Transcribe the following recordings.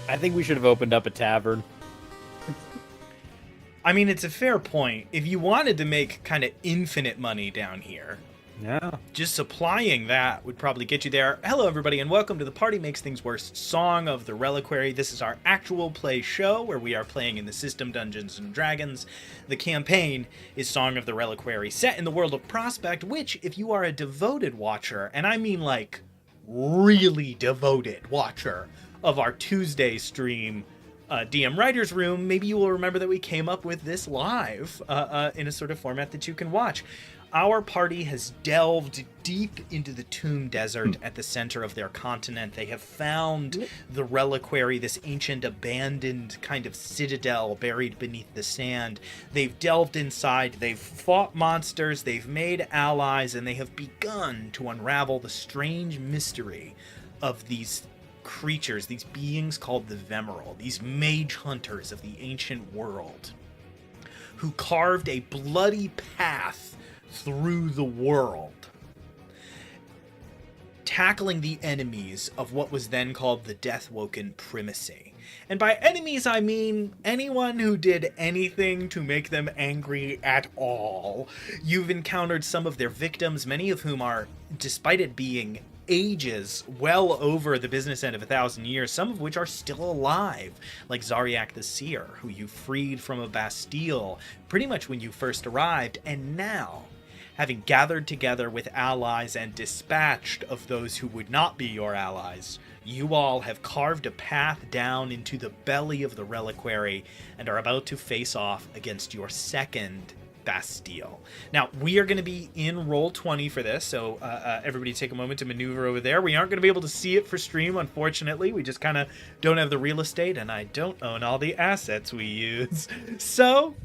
I think we should have opened up a tavern. I mean, it's a fair point. If you wanted to make kind of infinite money down here, Yeah. just supplying that would probably get you there. Hello, everybody, and welcome to the Party Makes Things Worse Song of the Reliquary. This is our actual play show where we are playing in the system Dungeons & Dragons. The campaign is Song of the Reliquary, set in the world of Prospect, which, if you are a devoted watcher, and I mean like really devoted watcher of our Tuesday stream, DM Writer's Room, maybe you will remember that we came up with this live in a sort of format that you can watch. Our party has delved deep into the Tomb Desert at the center of their continent. They have found the Reliquary, this ancient abandoned kind of citadel buried beneath the sand. They've delved inside, they've fought monsters, they've made allies, and they have begun to unravel the strange mystery of these creatures, these beings called the Vemeral, these mage hunters of the ancient world, who carved a bloody path through the world, tackling the enemies of what was then called the Deathwoken Primacy. And by enemies, I mean anyone who did anything to make them angry at all. You've encountered some of their victims, many of whom are, despite it being ages well over the business end of 1,000 years, some of which are still alive, like Zariak the Seer, who you freed from a Bastille pretty much when you first arrived, and now, having gathered together with allies and dispatched of those who would not be your allies, you all have carved a path down into the belly of the Reliquary and are about to face off against your second Bastille. Now, we are going to be in Roll20 for this, so everybody take a moment to maneuver over there. We aren't going to be able to see it for stream, unfortunately. We just kind of don't have the real estate, and I don't own all the assets we use. So,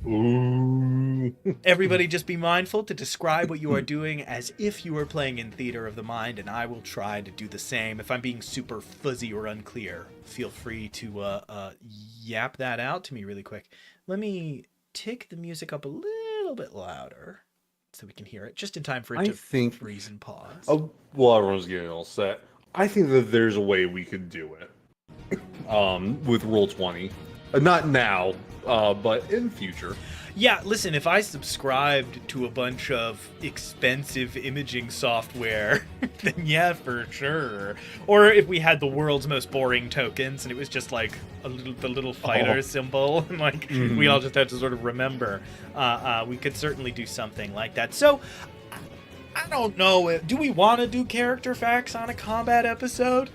everybody just be mindful to describe what you are doing as if you were playing in Theater of the Mind, and I will try to do the same. If I'm being super fuzzy or unclear, feel free to yap that out to me really quick. Let me tick the music up a little bit louder so we can hear it just in time for it to freeze and pause. Oh, well, everyone's getting all set. I think that there's a way we could do it with Roll20. Not now, but in future. Yeah, listen, if I subscribed to a bunch of expensive imaging software, then yeah, for sure. Or if we had the world's most boring tokens and it was just like the little fighter symbol, and like we all just had to sort of remember, we could certainly do something like that. So, I don't know, do we want to do character facts on a combat episode?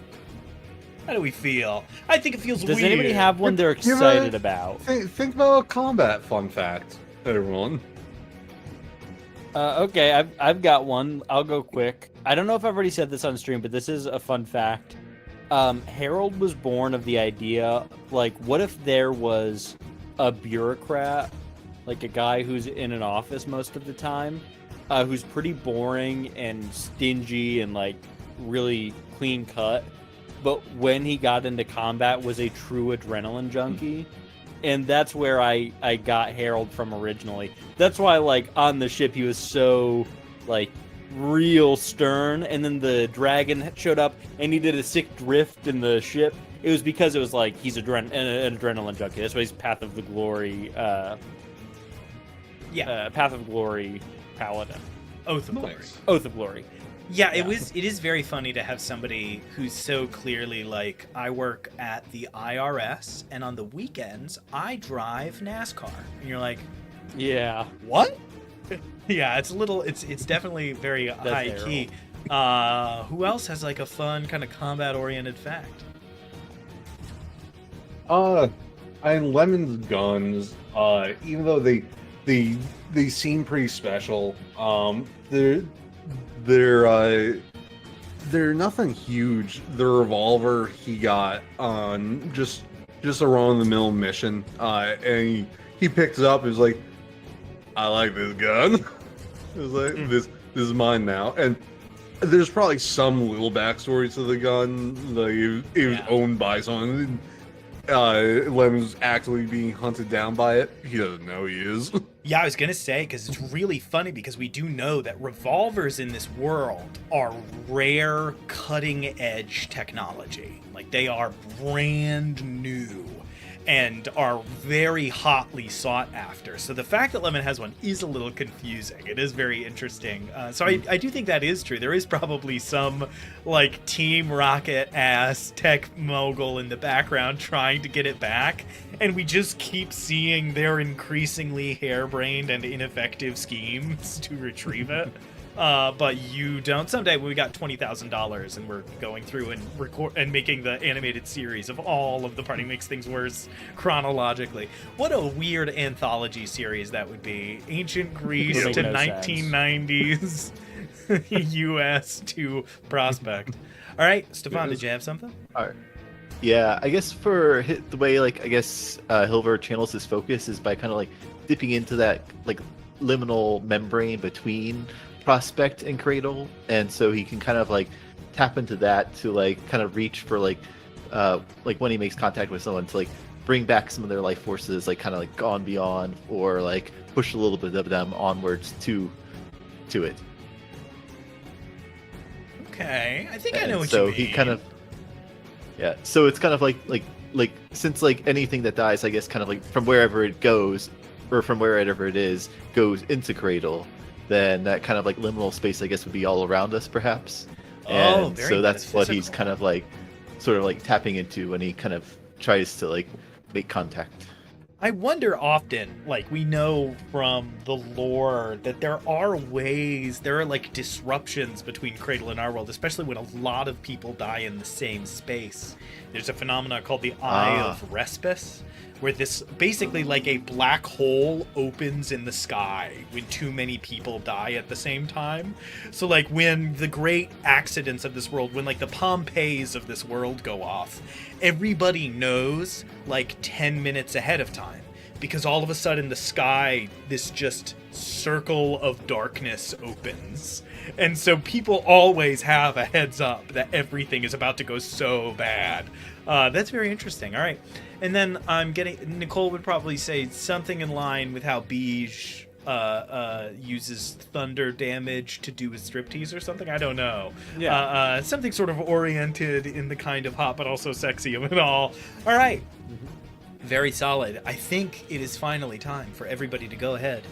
How do we feel? I think it feels weird. Does anybody have one they're excited about? Think about a combat fun fact, everyone. Okay, I've got one. I'll go quick. I don't know if I've already said this on stream, but this is a fun fact. Harold was born of the idea, like, what if there was a bureaucrat, like a guy who's in an office most of the time, who's pretty boring and stingy and, like, really clean cut, but when he got into combat was a true adrenaline junkie. And that's where I got Harold from originally. That's why, like, on the ship he was so, like, real stern, and then the dragon showed up and he did a sick drift in the ship. It was because it was like he's an adrenaline junkie. That's why he's Path of the Glory Path of Glory paladin. Oath of Nice. Glory. Oath of Glory. Yeah, it is very funny to have somebody who's so clearly like, I work at the IRS and on the weekends I drive NASCAR. And you're like, Yeah. what? Yeah, it's definitely very high key. Who else has like a fun kind of combat oriented fact? And Lemon's guns, even though they seem pretty special, they're nothing huge. The revolver he got on just a run-of-the-mill mission, and he picks it up. He's like, "I like this gun." It was like, "This is mine now." And there's probably some little backstory to the gun. Like it was owned by someone. Lemon's actually being hunted down by it. He doesn't know he is. Yeah, I was going to say, because it's really funny because we do know that revolvers in this world are rare, cutting-edge technology. Like, they are brand new and are very hotly sought after. So the fact that Lemon has one is a little confusing. It is very interesting. So I do think that is true. There is probably some, like, Team Rocket-ass tech mogul in the background trying to get it back, and we just keep seeing their increasingly harebrained and ineffective schemes to retrieve it. But you don't. Someday when we got $20,000 and we're going through and record and making the animated series of all of the Party Makes Things Worse chronologically. What a weird anthology series that would be. Ancient Greece to 1990s US to Prospect. All right, Stefan, did you have something? All right. Yeah, I guess for the way, like, I guess Hilver channels his focus is by kind of like dipping into that like liminal membrane between Prospect and Cradle, and so he can kind of like tap into that to like kind of reach for like when he makes contact with someone to like bring back some of their life forces, like kind of like gone beyond, or like push a little bit of them onwards to it. Okay, I think I And know what so you mean. he kind of so it's kind of like since like anything that dies, I guess kind of like from wherever it goes, or from wherever it is goes into Cradle, then that kind of like liminal space, I guess, would be all around us, perhaps. And very so that's what he's metaphysical. kind of like, sort of like tapping into when he kind of tries to like make contact. I wonder often, like, we know from the lore that there are like disruptions between Cradle and our world, especially when a lot of people die in the same space. There's a phenomenon called the Eye of Respis, where this basically like a black hole opens in the sky when too many people die at the same time. So like when the great accidents of this world, when like the Pompeiis of this world go off, everybody knows like 10 minutes ahead of time, because all of a sudden the sky, this just circle of darkness opens. And so people always have a heads up that everything is about to go so bad. That's very interesting. All right. And then Nicole would probably say something in line with how Beige uses thunder damage to do with striptease or something. I don't know. Yeah. Something sort of oriented in the kind of hot but also sexy of it all. All right. Very solid. I think it is finally time for everybody to go ahead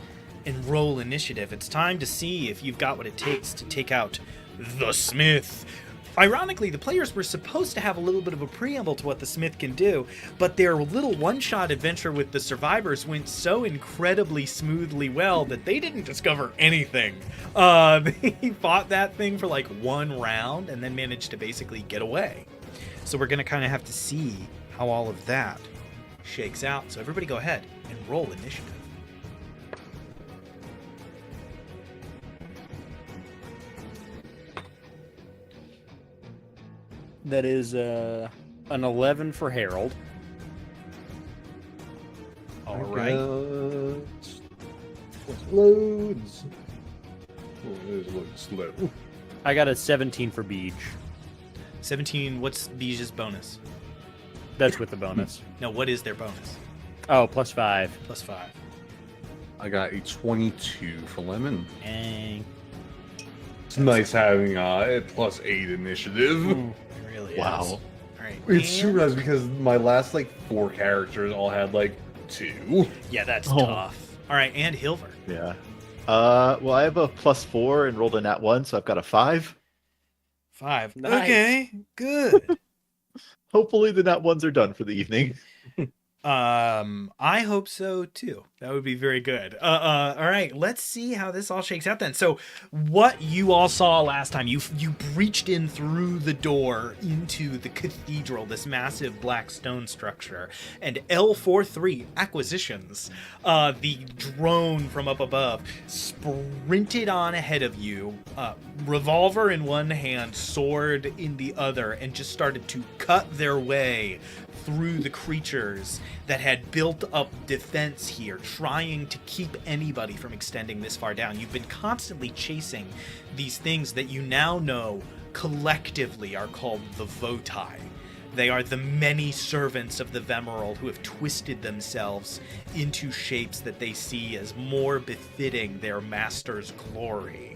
and roll initiative. It's time to see if you've got what it takes to take out the Smith. Ironically, the players were supposed to have a little bit of a preamble to what the Smith can do, but their little one-shot adventure with the survivors went so incredibly smoothly well that they didn't discover anything. They fought that thing for like one round and then managed to basically get away. So we're going to kind of have to see how all of that shakes out. So everybody go ahead and roll initiative. That is an 11 for Harold. All right. Loads. Oh, it is looking slow. I got a 17 for Beej. 17, what's Beige's bonus? That's with the bonus. No, what is their bonus? Oh, +5. Plus 5. I got a 22 for Lemon. Dang. It's nice having a +8 initiative. It really Wow. is. All right. It's and- super nice because my last like 4 characters all had like 2. Yeah, that's Oh. tough. All right, and Hilver. Yeah. Well, I have a +4 and rolled a nat 1, so I've got a 5. 5. Nice. Okay, good. Hopefully the nat 1s are done for the evening. I hope so too. That would be very good. All right, let's see how this all shakes out then. So, what you all saw last time, you breached in through the door into the cathedral, this massive black stone structure, and L43 Acquisitions, the drone from up above, sprinted on ahead of you, revolver in one hand, sword in the other, and just started to cut their way through the creatures that had built up defense here, trying to keep anybody from extending this far down. You've been constantly chasing these things that you now know collectively are called the Votai. They are the many servants of the Vemerald who have twisted themselves into shapes that they see as more befitting their master's glory.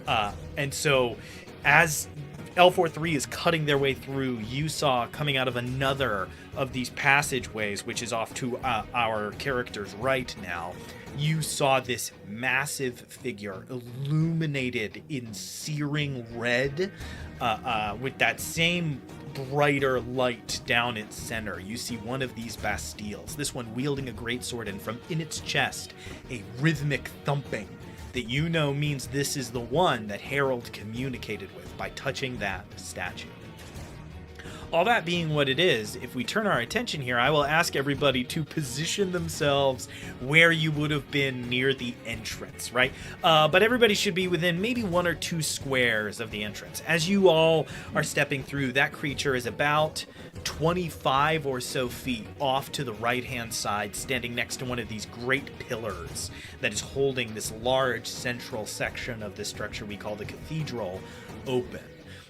And so, as L43 is cutting their way through, you saw coming out of another of these passageways, which is off to our character's right now, you saw this massive figure illuminated in searing red with that same brighter light down its center. You see one of these Bastilles, this one wielding a greatsword, and from in its chest, a rhythmic thumping that you know means this is the one that Harold communicated with by touching that statue. All that being what it is, if we turn our attention here, I will ask everybody to position themselves where you would have been near the entrance, right? But everybody should be within maybe 1 or 2 squares of the entrance. As you all are stepping through, that creature is about 25 or so feet off to the right-hand side, standing next to one of these great pillars that is holding this large central section of the structure we call the cathedral open.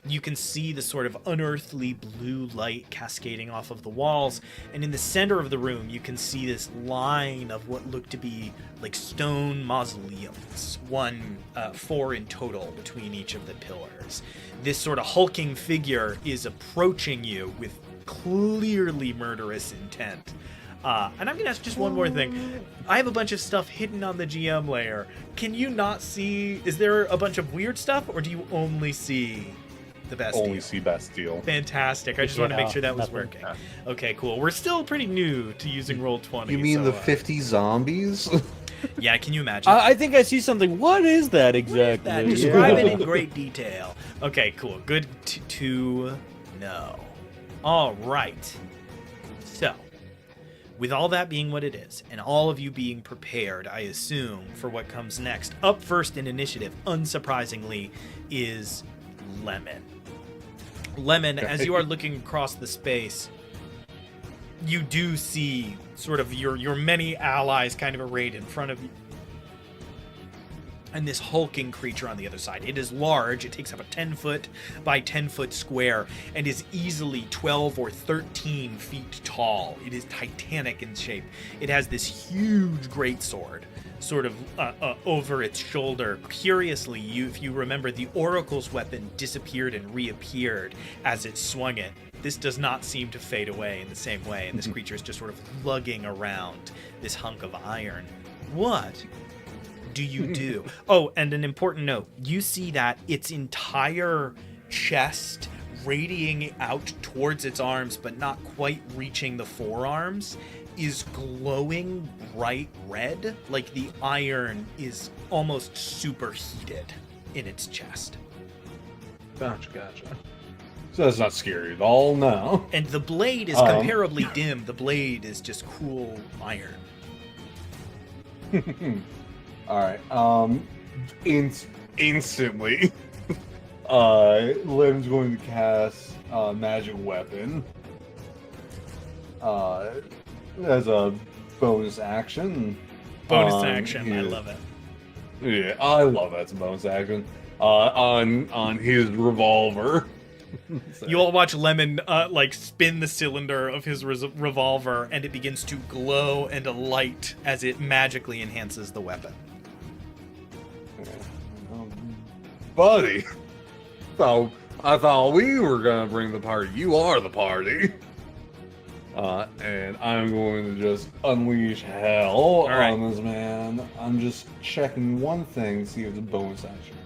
You can see the sort of unearthly blue light cascading off of the walls, and in the center of the room you can see this line of what look to be like stone mausoleums, 4 in total between each of the pillars. This sort of hulking figure is approaching you with clearly murderous intent. And I'm going to ask just one more thing. I have a bunch of stuff hidden on the GM layer. Can you not see? Is there a bunch of weird stuff, or do you only see the Bastille? Only see Bastille. Fantastic. I just want to make sure that was working. Okay, cool. We're still pretty new to using Roll20. You mean so, the 50 zombies? Yeah, can you imagine? I think I see something. What is that exactly? That, describe it in great detail. Okay, cool. Good to know. All right. So, with all that being what it is, and all of you being prepared, I assume, for what comes next, up first in initiative, unsurprisingly, is Lemon. Lemon, as you are looking across the space, you do see sort of your many allies kind of arrayed in front of you. And this hulking creature on the other side. It is large. It takes up a 10-foot by 10-foot square and is easily 12 or 13 feet tall. It is titanic in shape. It has this huge greatsword sort of over its shoulder. Curiously, if you remember, the Oracle's weapon disappeared and reappeared as it swung it. This does not seem to fade away in the same way, and this creature is just sort of lugging around this hunk of iron. What do you do? Oh, and an important note. You see that its entire chest radiating out towards its arms, but not quite reaching the forearms, is glowing bright red, like the iron is almost superheated in its chest. Gotcha. So that's not scary at all, no. And the blade is comparably dim. The blade is just cool iron. Alright, instantly, Lem's going to cast Magic Weapon as a bonus action. Bonus action, I love it. Yeah, I love that. It's a bonus action. On his revolver. So. You all watch Lemon spin the cylinder of his revolver, and it begins to glow and alight as it magically enhances the weapon. Buddy, I thought we were gonna bring the party. You are the party. And I'm going to just unleash hell on this man. I'm just checking one thing, see if it's a bonus action.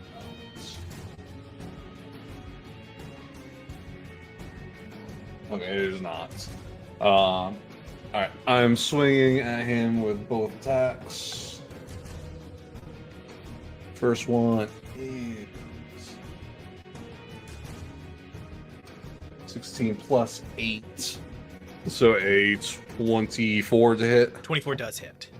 Okay, it is not. Alright, I'm swinging at him with both attacks. First one is 16 plus 8. So a 24 to hit. 24 does hit.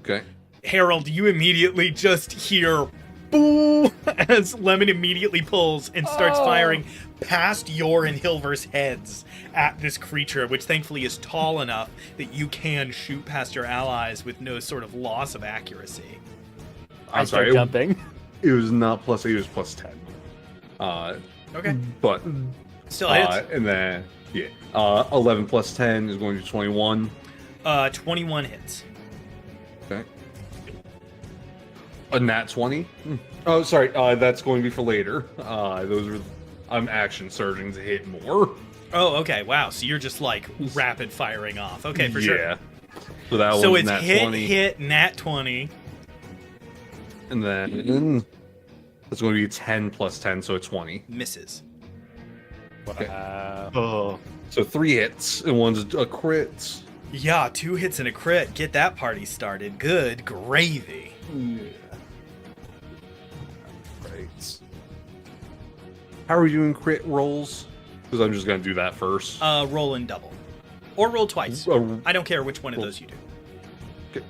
Okay. Harold, you immediately just hear boo as Lemon immediately pulls and starts firing past your and Hilver's heads at this creature, which thankfully is tall enough that you can shoot past your allies with no sort of loss of accuracy. I start jumping. It was not plus 8, it was plus 10. Okay. But Still hits. And then, 11 plus 10 is going to 21. 21 hits. Okay. A nat 20? Oh, sorry. That's going to be for later. I'm action surging to hit more. Oh, okay. Wow. So you're just like rapid firing off. Okay, for sure. Yeah. So that So was it's nat hit, 20. hit, nat 20. And then that's going to be 10 plus 10, so it's 20. Misses. Wow. Oh, So 3 hits, and one's a crit. Yeah, 2 hits and a crit. Get that party started. Good gravy. Yeah. Right. How are we doing crit rolls? Because I'm just going to do that first. Roll and double. Or roll twice. I don't care which one of those you do. Okay.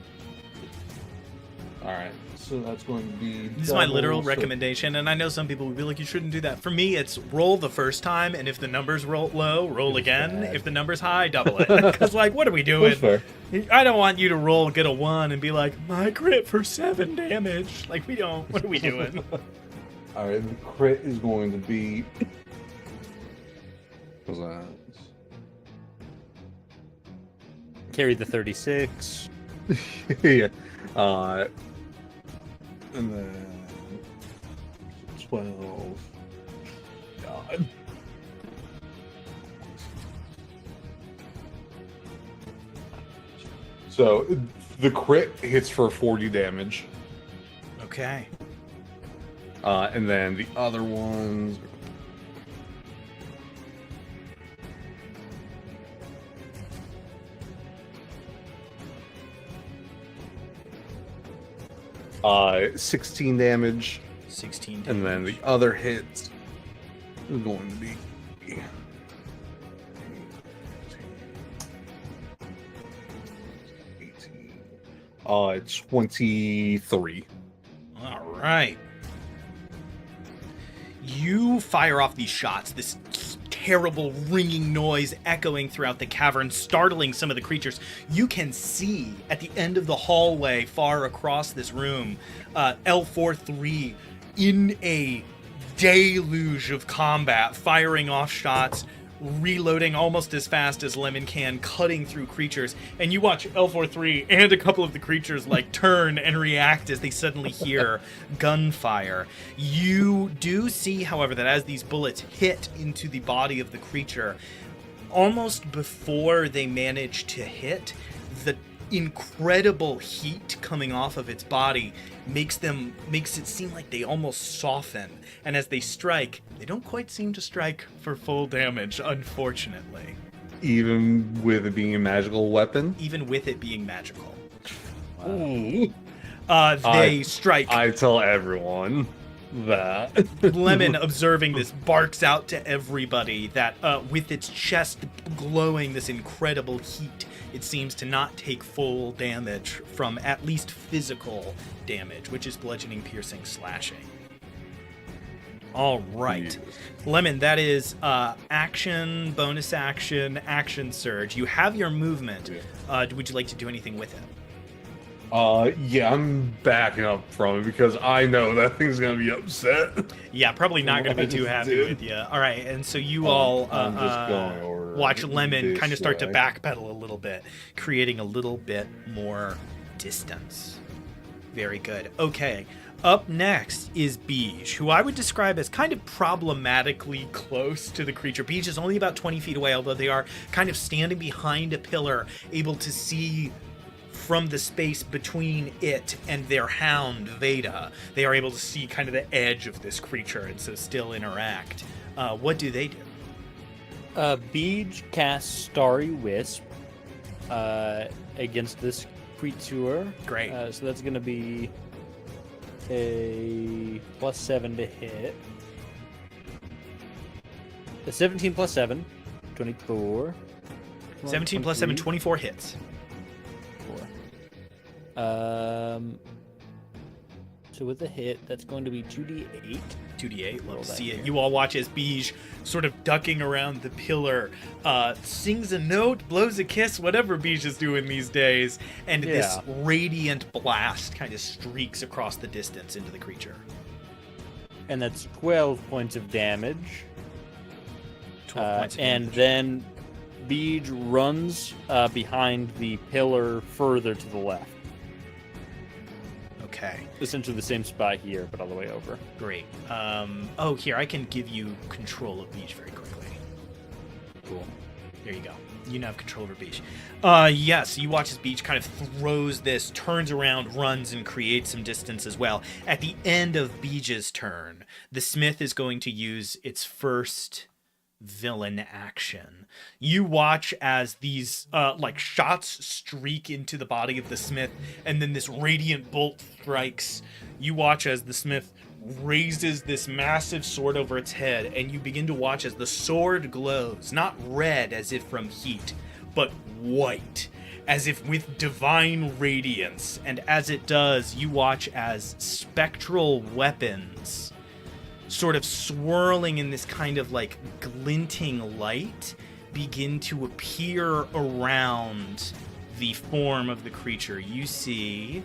Alright, so that's going to be... This is my literal so- recommendation, and I know some people would be like, you shouldn't do that. For me, it's roll the first time, and if the numbers roll low, roll again. bad. If the number's high, double it. Because, like, what are we doing? That's fair. I don't want you to roll, get a 1, and be like, my crit for 7 damage. Like, we don't. What are we doing? Alright, the crit is going to be... What's that? Carry the 36. Yeah. And then 12. God. So the crit hits for 40 damage. Okay. And then the other ones. Uh, 16 damage, 16 damage. and then the other hits is going to be 23. All right. You fire off these shots, this terrible ringing noise echoing throughout the cavern, startling some of the creatures. You can see at the end of the hallway, far across this room, L43 in a deluge of combat, firing off shots, reloading almost as fast as Lemon can, cutting through creatures. And you watch L43 and a couple of the creatures like turn and react as they suddenly hear gunfire. You do see, however, that as these bullets hit into the body of the creature, almost before they manage to hit, the incredible heat coming off of its body makes it seem like they almost soften, and as they strike, they don't quite seem to strike for full damage, unfortunately, Even with it being a magical weapon. even with it being magical. Ooh. They strike. I tell everyone that. Lemon, observing this, barks out to everybody that with its chest glowing this incredible heat, it seems to not take full damage from at least physical damage, which is bludgeoning, piercing, slashing. All right. Yes. Lemon, that is action, bonus action, action surge. You have your movement. Would you like to do anything with it? Yeah, I'm backing up from it because I know that thing's gonna be upset. Yeah, probably not going to be too happy Dude. with you. All right, and so you all I'm just going over watch Lemon this kind of start to way. backpedal a little bit, creating a little bit more distance. Very good. Okay, up next is Beige, who I would describe as kind of problematically close to the creature. Beige is only about 20 feet away, although they are kind of standing behind a pillar, able to see from the space between it and their hound, Veda. They are able to see kind of the edge of this creature and so still interact. What do they do? Beej casts Starry Wisp against this creature. Great. So that's going to be a +7 to hit. A 17 plus 7, 24. 17 plus 7, 24 hits. 4. So with a hit, that's going to be 2d8. 2d8, Roll love to that see it. here. You all watch as Beige, sort of ducking around the pillar, sings a note, blows a kiss, whatever Beige is doing these days, and this Yeah. radiant blast kind of streaks across the distance into the creature. And that's 12 points of damage. 12 points of And damage. then Beej runs behind the pillar further to the left. Okay, Essentially the same spot here, but all the way over. great. Here, I can give you control of Beach very quickly. Cool. There you go. You now have control over Beach. Yes, you watch as Beach kind of throws this, turns around, runs, and creates some distance as well. At the end of Beach's turn, the Smith is going to use its first villain action. You watch as these shots streak into the body of the Smith, and then this radiant bolt strikes. You watch as the Smith raises this massive sword over its head, and you begin to watch as the sword glows, not red as if from heat, but white, as if with divine radiance. And as it does, you watch as spectral weapons sort of swirling in this kind of like glinting light begin to appear around the form of the creature. You see,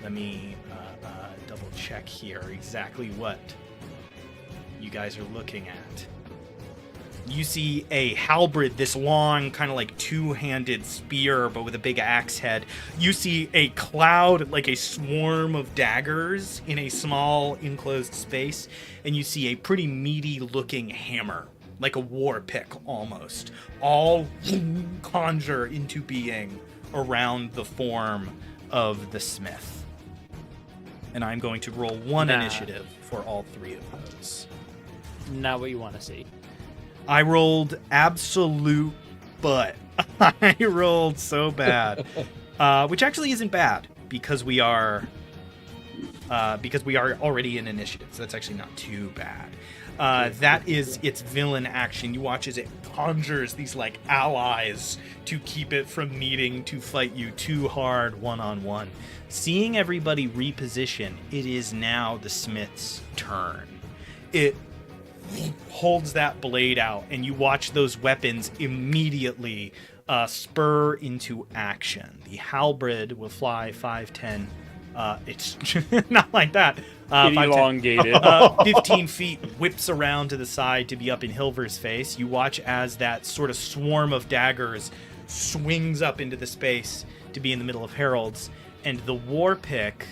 let me double check here exactly what you guys are looking at. You see a halberd, this long kind of like two-handed spear but with a big axe head. You see a cloud, like a swarm of daggers in a small enclosed space, and you see a pretty meaty looking hammer, like a war pick almost, all conjure into being around the form of the Smith. And I'm going to roll one initiative for all three of those. Not what you want to see. I rolled absolute butt. I rolled so bad, which actually isn't bad because we are already in initiative. So that's actually not too bad. That is its villain action. You watch as it conjures these like allies to keep it from needing to fight you too hard one-on-one. Seeing everybody reposition, it is now the Smith's turn. It holds that blade out, and you watch those weapons immediately spur into action. The halberd will fly 5, 10. It's not like that. 5, 10, Elongated. 15 feet, whips around to the side to be up in Hilver's face. You watch as that sort of swarm of daggers swings up into the space to be in the middle of Harold's, and the war pick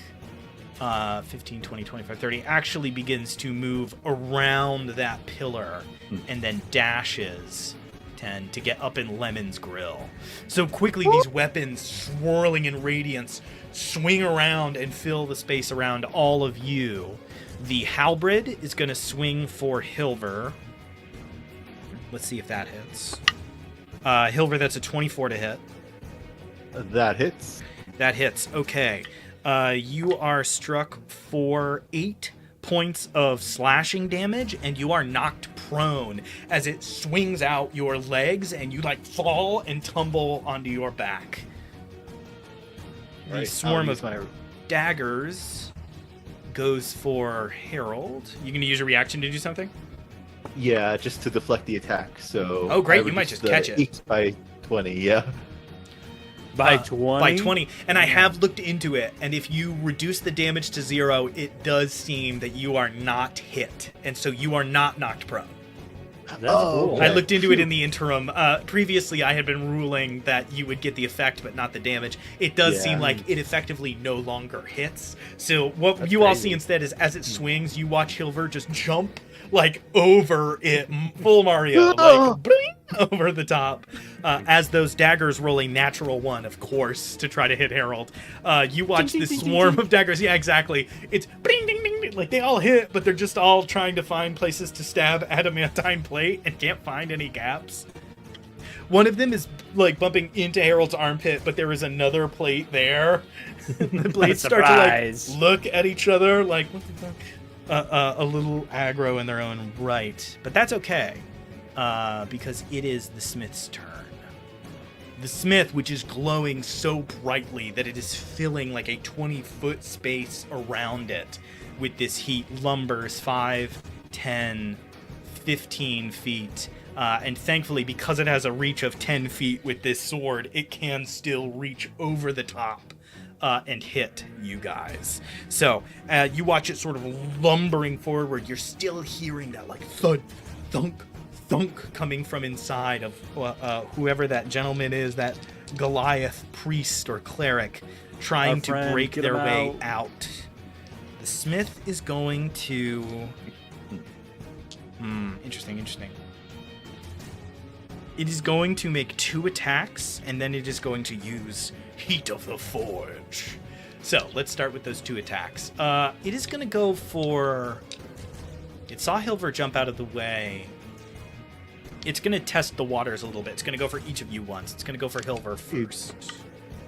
15, 20, 25, 30 actually begins to move around that pillar and then dashes 10 to get up in Lemon's grill. So quickly these weapons swirling in radiance swing around and fill the space around all of you. The halberd is going to swing for Hilver. Let's see if that hits. Hilver, that's a 24 to hit. That hits. That hits. Okay. You are struck for 8 points of slashing damage, and you are knocked prone as it swings out your legs, and you like fall and tumble onto your back. The swarm of daggers goes for Harold. You gonna use a reaction to do something? Yeah, just to deflect the attack. So. Oh, great! I would You might just catch it. 8 by 20. Yeah. By 20? By 20. And I have looked into it, and if you reduce the damage to 0, it does seem that you are not hit, and so you are not knocked prone. That's cool. I looked into it in the interim. Previously, I had been ruling that you would get the effect, but not the damage. It does seem like it effectively no longer hits. So what That's you all crazy. see instead is as it swings, you watch Hilver just jump like over it, full Mario, like bling, over the top. As those daggers roll a natural 1, of course, to try to hit Harold. You watch Ding, this ding, ding, swarm ding. of daggers. Yeah, exactly. It's bling, ding, ding, ding. Like they all hit, but they're just all trying to find places to stab adamantine plate and can't find any gaps. One of them is like bumping into Harold's armpit, but there is another plate there. The blades start to Surprise. like look at each other like what the fuck? A little aggro in their own right, but that's okay because it is the Smith's turn. The Smith, which is glowing so brightly that it is filling like a 20-foot space around it with this heat, lumbers 5, 10, 15 feet. And thankfully, because it has a reach of 10 feet with this sword, it can still reach over the top and hit you guys. So you watch it sort of lumbering forward. You're still hearing that like thud, thunk, thunk coming from inside of whoever that gentleman is, that Goliath priest or cleric, trying Our to friend, break get their him way out. The smith is going to... interesting. It is going to make 2 attacks, and then it is going to use Heat of the Forge. So, let's start with those 2 attacks. It is going to go for... It saw Hilver jump out of the way. It's going to test the waters a little bit. It's going to go for each of you once. It's going to go for Hilver first.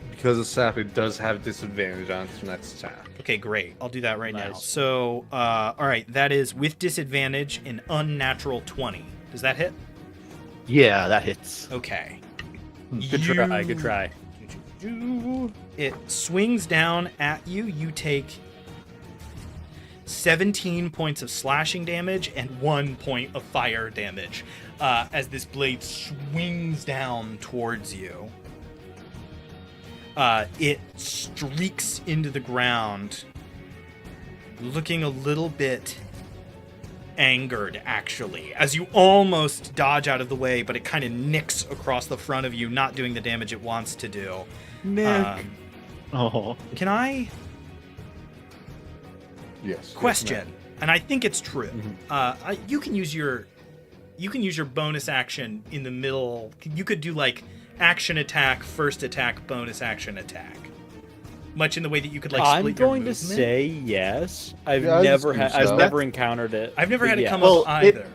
Because of sap, it does have disadvantage on its next attack. Okay, great. I'll do that right now. Nice. So, all right, that is with disadvantage, an unnatural 20. Does that hit? Yeah, that hits. Okay. Good try. Good try. It swings down at you. You take 17 points of slashing damage and 1 point of fire damage as this blade swings down towards you. It streaks into the ground, looking a little bit angered, actually, as you almost dodge out of the way, but it kind of nicks across the front of you, not doing the damage it wants to do. Nick. Oh, Can I Yes. question? And I think it's true. Mm-hmm. You can use your bonus action in the middle. You could do like action attack, first attack, bonus action attack. Much in the way that you could like I'm split your going to movement. say yes. I've Yeah, I never just had. think I've so. never encountered it. I've never had it Yeah. come well, up either.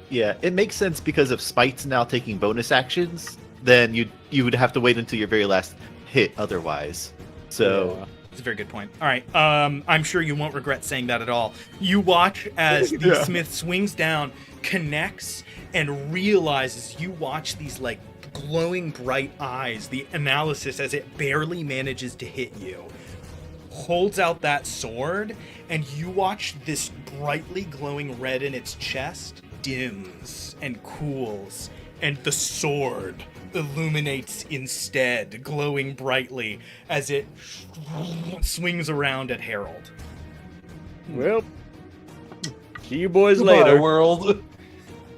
it makes sense because if Spite's now taking bonus actions, then you would have to wait until your very last hit otherwise. So Yeah. It's a very good point. All right. I'm sure you won't regret saying that at all. You watch as the Yeah. smith swings down, connects, and realizes you watch these like glowing bright eyes, the analysis as it barely manages to hit you. Holds out that sword, and you watch this brightly glowing red in its chest dims and cools, and the sword illuminates instead, glowing brightly as it swings around at Harold. Well, see you boys Goodbye, later. world.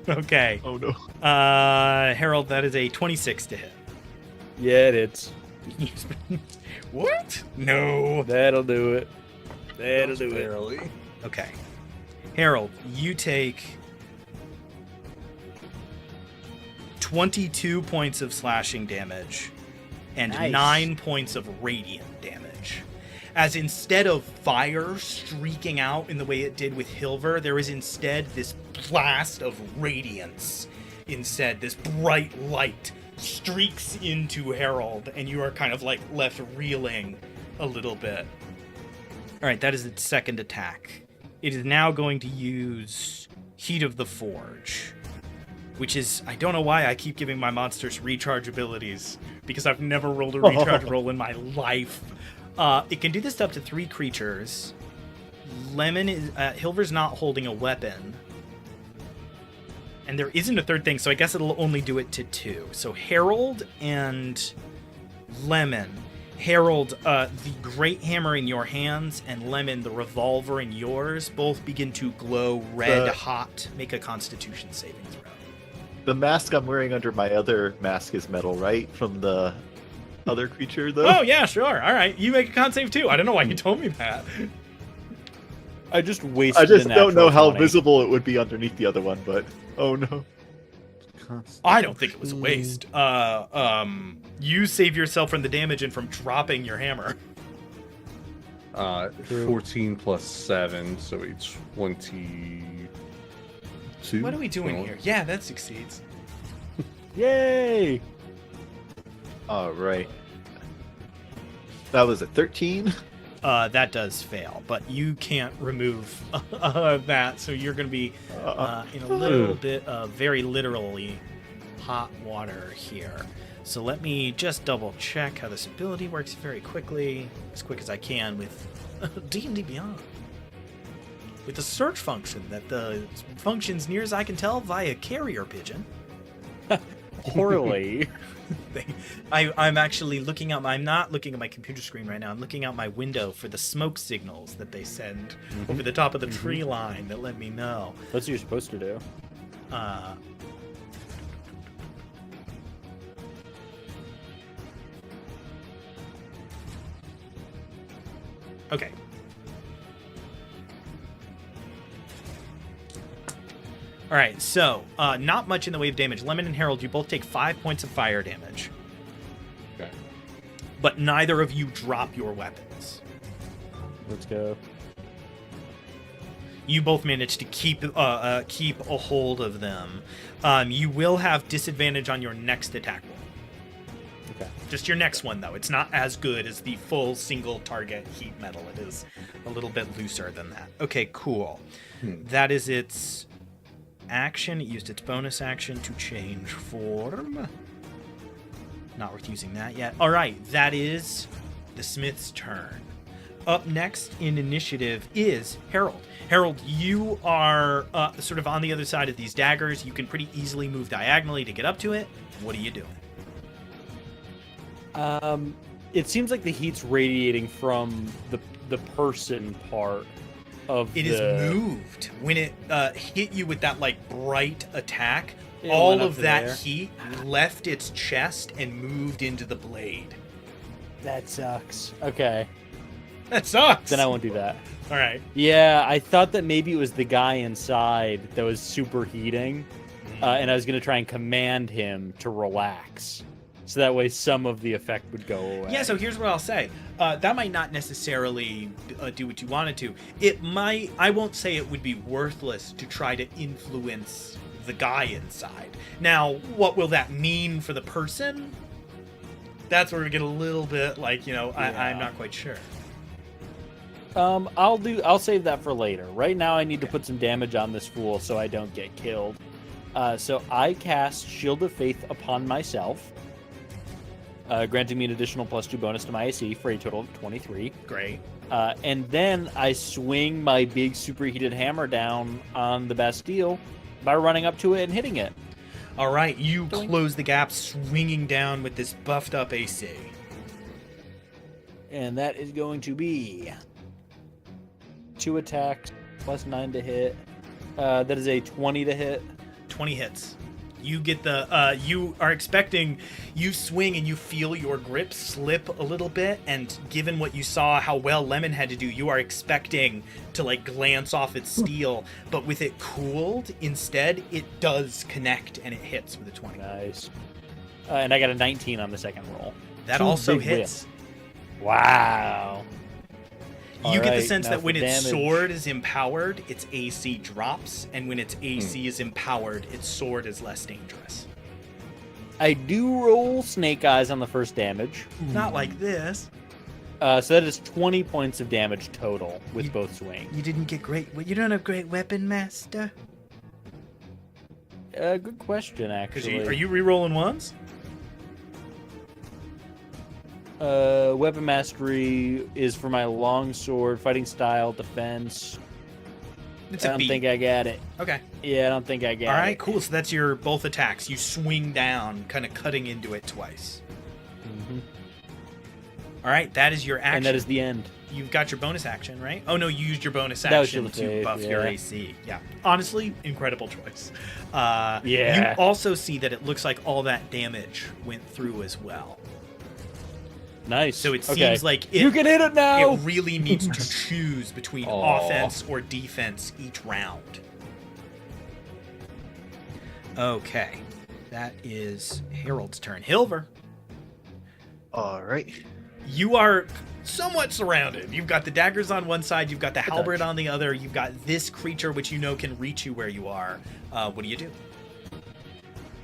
Okay. oh no. Harold, that is a 26 to hit. Yeah, it's. What? No. That'll do it. That'll do it. Barely. Okay. Harold, you take 22 points of slashing damage and Nice. 9 points of radiant damage. As instead of fire streaking out in the way it did with Hilver, there is instead this blast of radiance. Instead, this bright light streaks into Harold, and you are kind of like left reeling a little bit. All right, that is its second attack. It is now going to use Heat of the Forge, which is, I don't know why I keep giving my monsters recharge abilities, because I've never rolled a recharge roll in my life. It can do this to up to 3 creatures. Lemon is, Hilver's not holding a weapon. And there isn't a third thing, so I guess it'll only do it to 2. So Harold and Lemon. Harold, the great hammer in your hands, and Lemon, the revolver in yours, both begin to glow red hot. Make a Constitution saving throw. The mask I'm wearing under my other mask is metal, right? From the other creature, though. Oh, yeah, sure. All right. You make a con save, too. I don't know why you told me that. I just wasted. I just a don't know natural how 20. visible it would be underneath the other one, but oh no. I don't think it was a waste. You save yourself from the damage and from dropping your hammer. 14 plus 7, so it's 22. What are we doing here? Yeah, that succeeds. Yay! All right. That was a 13. That does fail, but you can't remove that, so you're going to be in a little bit of very literally hot water here. So let me just double check how this ability works very quickly, as quick as I can with D&D Beyond. With the search function that functions near as I can tell via carrier pigeon. Poorly. I'm actually looking out. I'm not looking at my computer screen right now. I'm looking out my window for the smoke signals that they send over the top of the tree line that let me know. That's what you're supposed to do. Okay. All right, so not much in the way of damage. Lemon and Harold, you both take 5 points of fire damage. Okay. But neither of you drop your weapons. Let's go. You both manage to keep a hold of them. You will have disadvantage on your next attack roll. Okay. Just your next one, though. It's not as good as the full single target heat metal. It is a little bit looser than that. Okay, cool. That is its action. It used its bonus action to change form. Not worth using that yet. All right, that is the Smith's turn. Up next in initiative is Harold. Harold, you are sort of on the other side of these daggers. You can pretty easily move diagonally to get up to it. What are you doing? It seems like the heat's radiating from the person part of It the... is moved. When it hit you with that like bright attack, It all went up of to that there. heat left its chest and moved into the blade. That sucks. Okay. That sucks. Then I won't do that. All right. Yeah, I thought that maybe it was the guy inside that was superheating, and I was going to try and command him to relax. So that way some of the effect would go away. Yeah, so here's what I'll say. That might not necessarily do what you wanted to. It might, I won't say it would be worthless to try to influence the guy inside. Now, what will that mean for the person? That's where we get a little bit like, I'm not quite sure. I'll save that for later. Right now I need to put some damage on this fool so I don't get killed. So I cast Shield of Faith upon myself, granting me an additional +2 bonus to my AC for a total of 23. Great. And then I swing my big superheated hammer down on the Bastille by running up to it and hitting it. All right, you close the gap, swinging down with this buffed up AC. And that is going to be 2 attacks +9 to hit. That is a 20 to hit. 20 hits. You get the, you are expecting, you swing and you feel your grip slip a little bit, and given what you saw, how well Lemon had to do, you are expecting to like glance off its steel, but with it cooled, instead, it does connect and it hits with a 20. Nice. And I got a 19 on the second roll. That 2 also big hits. whiffs. Wow. You get the Alright, sense now that for when its damage. sword is empowered, its AC drops, and when its AC is empowered, its sword is less dangerous. I do roll Snake Eyes on the first damage. Not like this. So that is 20 points of damage total with both swings. You didn't get great. You don't have great weapon master. Good question, Because actually. are you re-rolling ones? Weapon Mastery is for my longsword, fighting style, defense. It's I a don't B. think I got it. Okay. Yeah, I don't think I got it. All right, cool. So that's your both attacks. You swing down, kind of cutting into it twice. Mhm. All right, that is your action. And that is the end. You've got your bonus action, right? Oh no, you used your bonus That was action Shield of to Faith, buff your yeah. AC. Yeah. Honestly, incredible choice. Yeah. You also see that it looks like all that damage went through as well. Nice. So it Okay. seems like you can hit it now. it really needs to choose between Aw. offense or defense each round. Okay. That is Harold's turn. Hilver, All right. you are somewhat surrounded. You've got the daggers on one side, you've got the halberd on the other, you've got this creature which you know can reach you where you are. What do you do?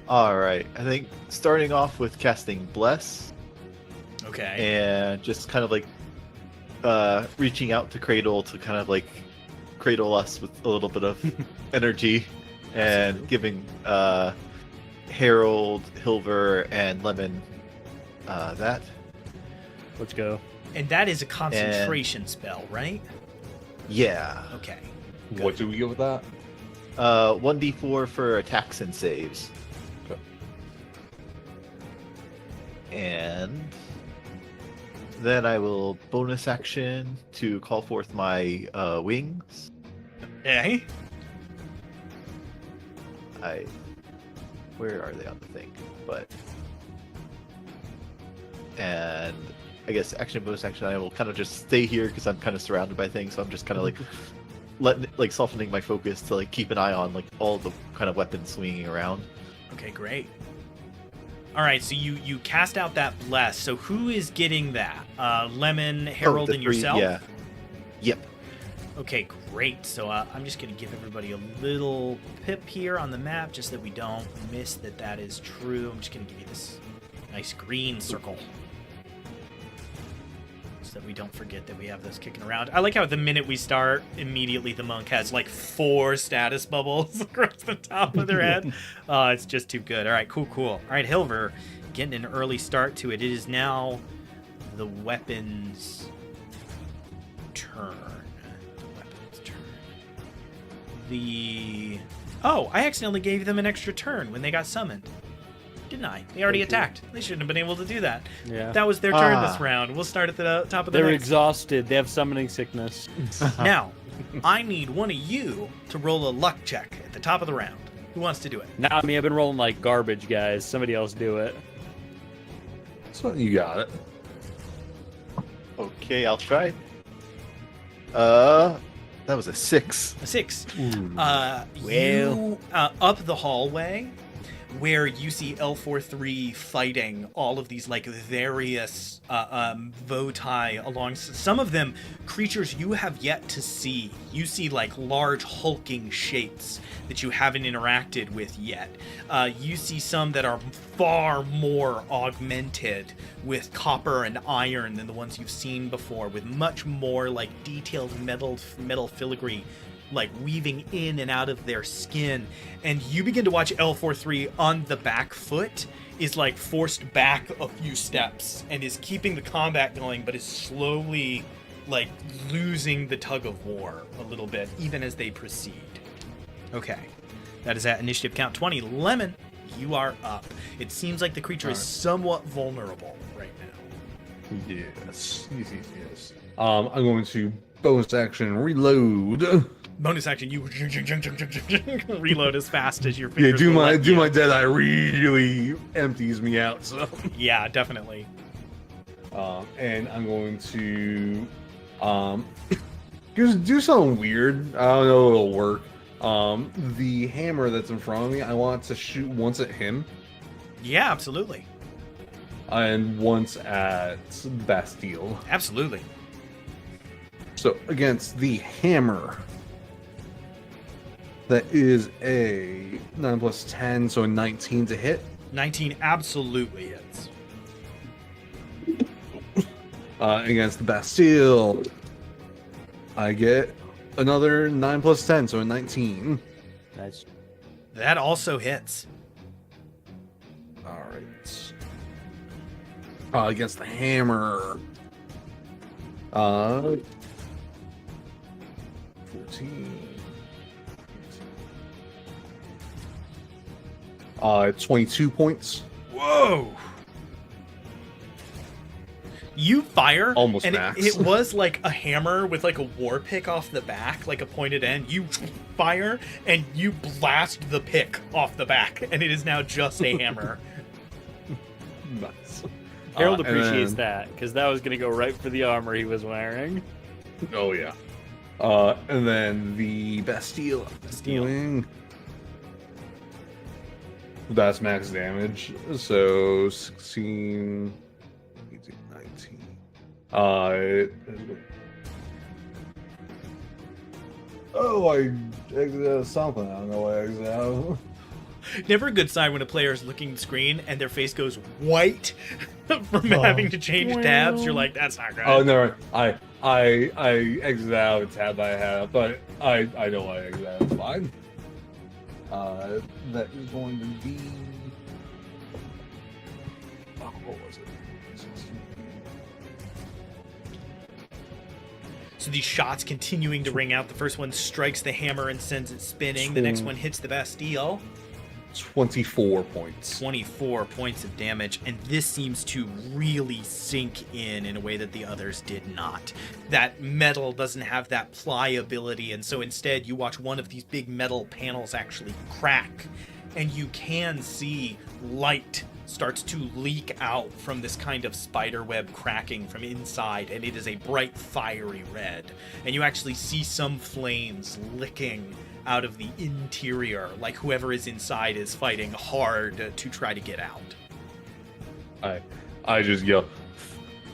All right. I think starting off with casting Bless Okay. and just kind of like reaching out to Cradle to kind of like cradle us with a little bit of energy and giving Harold, Hilver, and Lemon that. Let's go. And that is a concentration spell, right? Yeah. Okay. What do we get with that? 1d4 for attacks and saves. Okay. And then I will bonus action to call forth my wings. Okay. Where are they on the thing? And I guess, action bonus action, I will kind of just stay here because I'm kind of surrounded by things. So I'm just kind of like softening my focus to like keep an eye on like all the kind of weapons swinging around. Okay, great. All right, so you cast out that bless. So who is getting that? Lemon, Harold, the and three, yourself? Yeah. Yep. Okay, great. So I'm just going to give everybody a little pip here on the map just that we don't miss that is true. I'm just going to give you this nice green circle so that we don't forget that we have those kicking around. I like how the minute we start, immediately the monk has like 4 status bubbles across the top of their head. It's just too good. All right, cool. All right, Hilver, getting an early start to it. It is now the weapons turn. Oh, I accidentally gave them an extra turn when they got summoned. Didn't I? They already attacked. They shouldn't have been able to do that. Yeah. That was their turn this round. We'll start at the top of the They're next. exhausted. They have summoning sickness. Now, I need one of you to roll a luck check at the top of the round. Who wants to do it? Nah, me, I've been rolling like garbage, guys. Somebody else do it. So you got it. Okay, I'll try. That was a 6. A 6. Ooh. You up the hallway where you see L43 fighting all of these like various Votai along. Some of them creatures you have yet to see. You see like large hulking shapes that you haven't interacted with yet. You see some that are far more augmented with copper and iron than the ones you've seen before, with much more like detailed metal filigree like weaving in and out of their skin. And you begin to watch L43 on the back foot is like forced back a few steps and is keeping the combat going, but is slowly like losing the tug of war a little bit even as they proceed. Okay, that is at initiative count 20. Lemon, you are up. It seems like the creature is somewhat vulnerable right now. Yes. I'm going to bonus action reload. Bonus action, you reload as fast as your Yeah, fingers do will let you. my Deadeye really empties me out. So, Yeah, definitely. and I'm going to just do something weird. I don't know if it'll work. The hammer that's in front of me, I want to shoot once at him Yeah, absolutely. and once at Bastille. Absolutely. So against the hammer, that is a 9 plus 10, so a 19 to hit. 19 absolutely hits. Against the Bastille, I get another 9 plus 10, so a 19. Nice. That also hits. All right. Against the hammer, 14. 22 points. Whoa! You fire, Almost and max. it was like a hammer with like a war pick off the back, like a pointed end. You fire, and you blast the pick off the back, and it is now just a hammer. Nice. Harold And appreciates then- that, because that was going to go right for the armor he was wearing. Oh yeah. And then the Bastille. Bastille. That's max damage. So 16, 18, 19. I exited out something. I don't know why I exited out. Never a good sign when a player is looking at the screen and their face goes white from having to change tabs. You're like, that's not good. Oh no, I exited out a tab I had, but I know why I exited out. It's fine. That is going to be. Oh, what was it? 16. So these shots continuing to ring out. The first one strikes the hammer and sends it spinning. The next one hits the Bastille. 24 points. 24 points of damage, and this seems to really sink in a way that the others did not. That metal doesn't have that pliability, and so instead you watch one of these big metal panels actually crack, and you can see light starts to leak out from this kind of spider web cracking from inside, and it is a bright fiery red. And you actually see some flames licking out of the interior, like whoever is inside is fighting hard to try to get out. I just yell,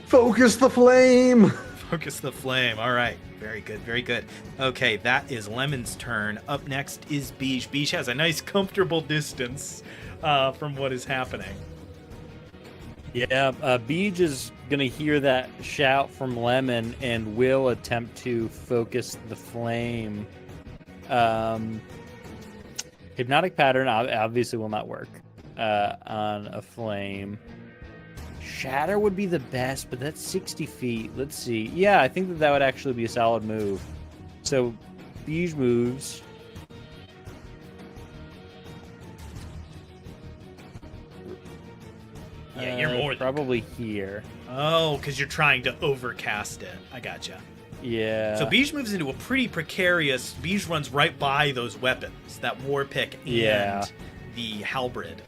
"Focus the flame!" Focus the flame. All right. Very good. Very good. Okay, that is Lemon's turn. Up next is Beej. Beej has a nice, comfortable distance from what is happening. Yeah, Beej is going to hear that shout from Lemon and will attempt to focus the flame. Hypnotic pattern obviously will not work on a flame. Shatter would be the best, but that's 60 feet. Let's see. Yeah, I think that would actually be a solid move. So, Beej moves. Yeah, you're more than probably here. Oh, because you're trying to overcast it. I gotcha. Yeah. So Beej moves into a pretty precarious. Beej runs right by those weapons, that war pick and the halberd.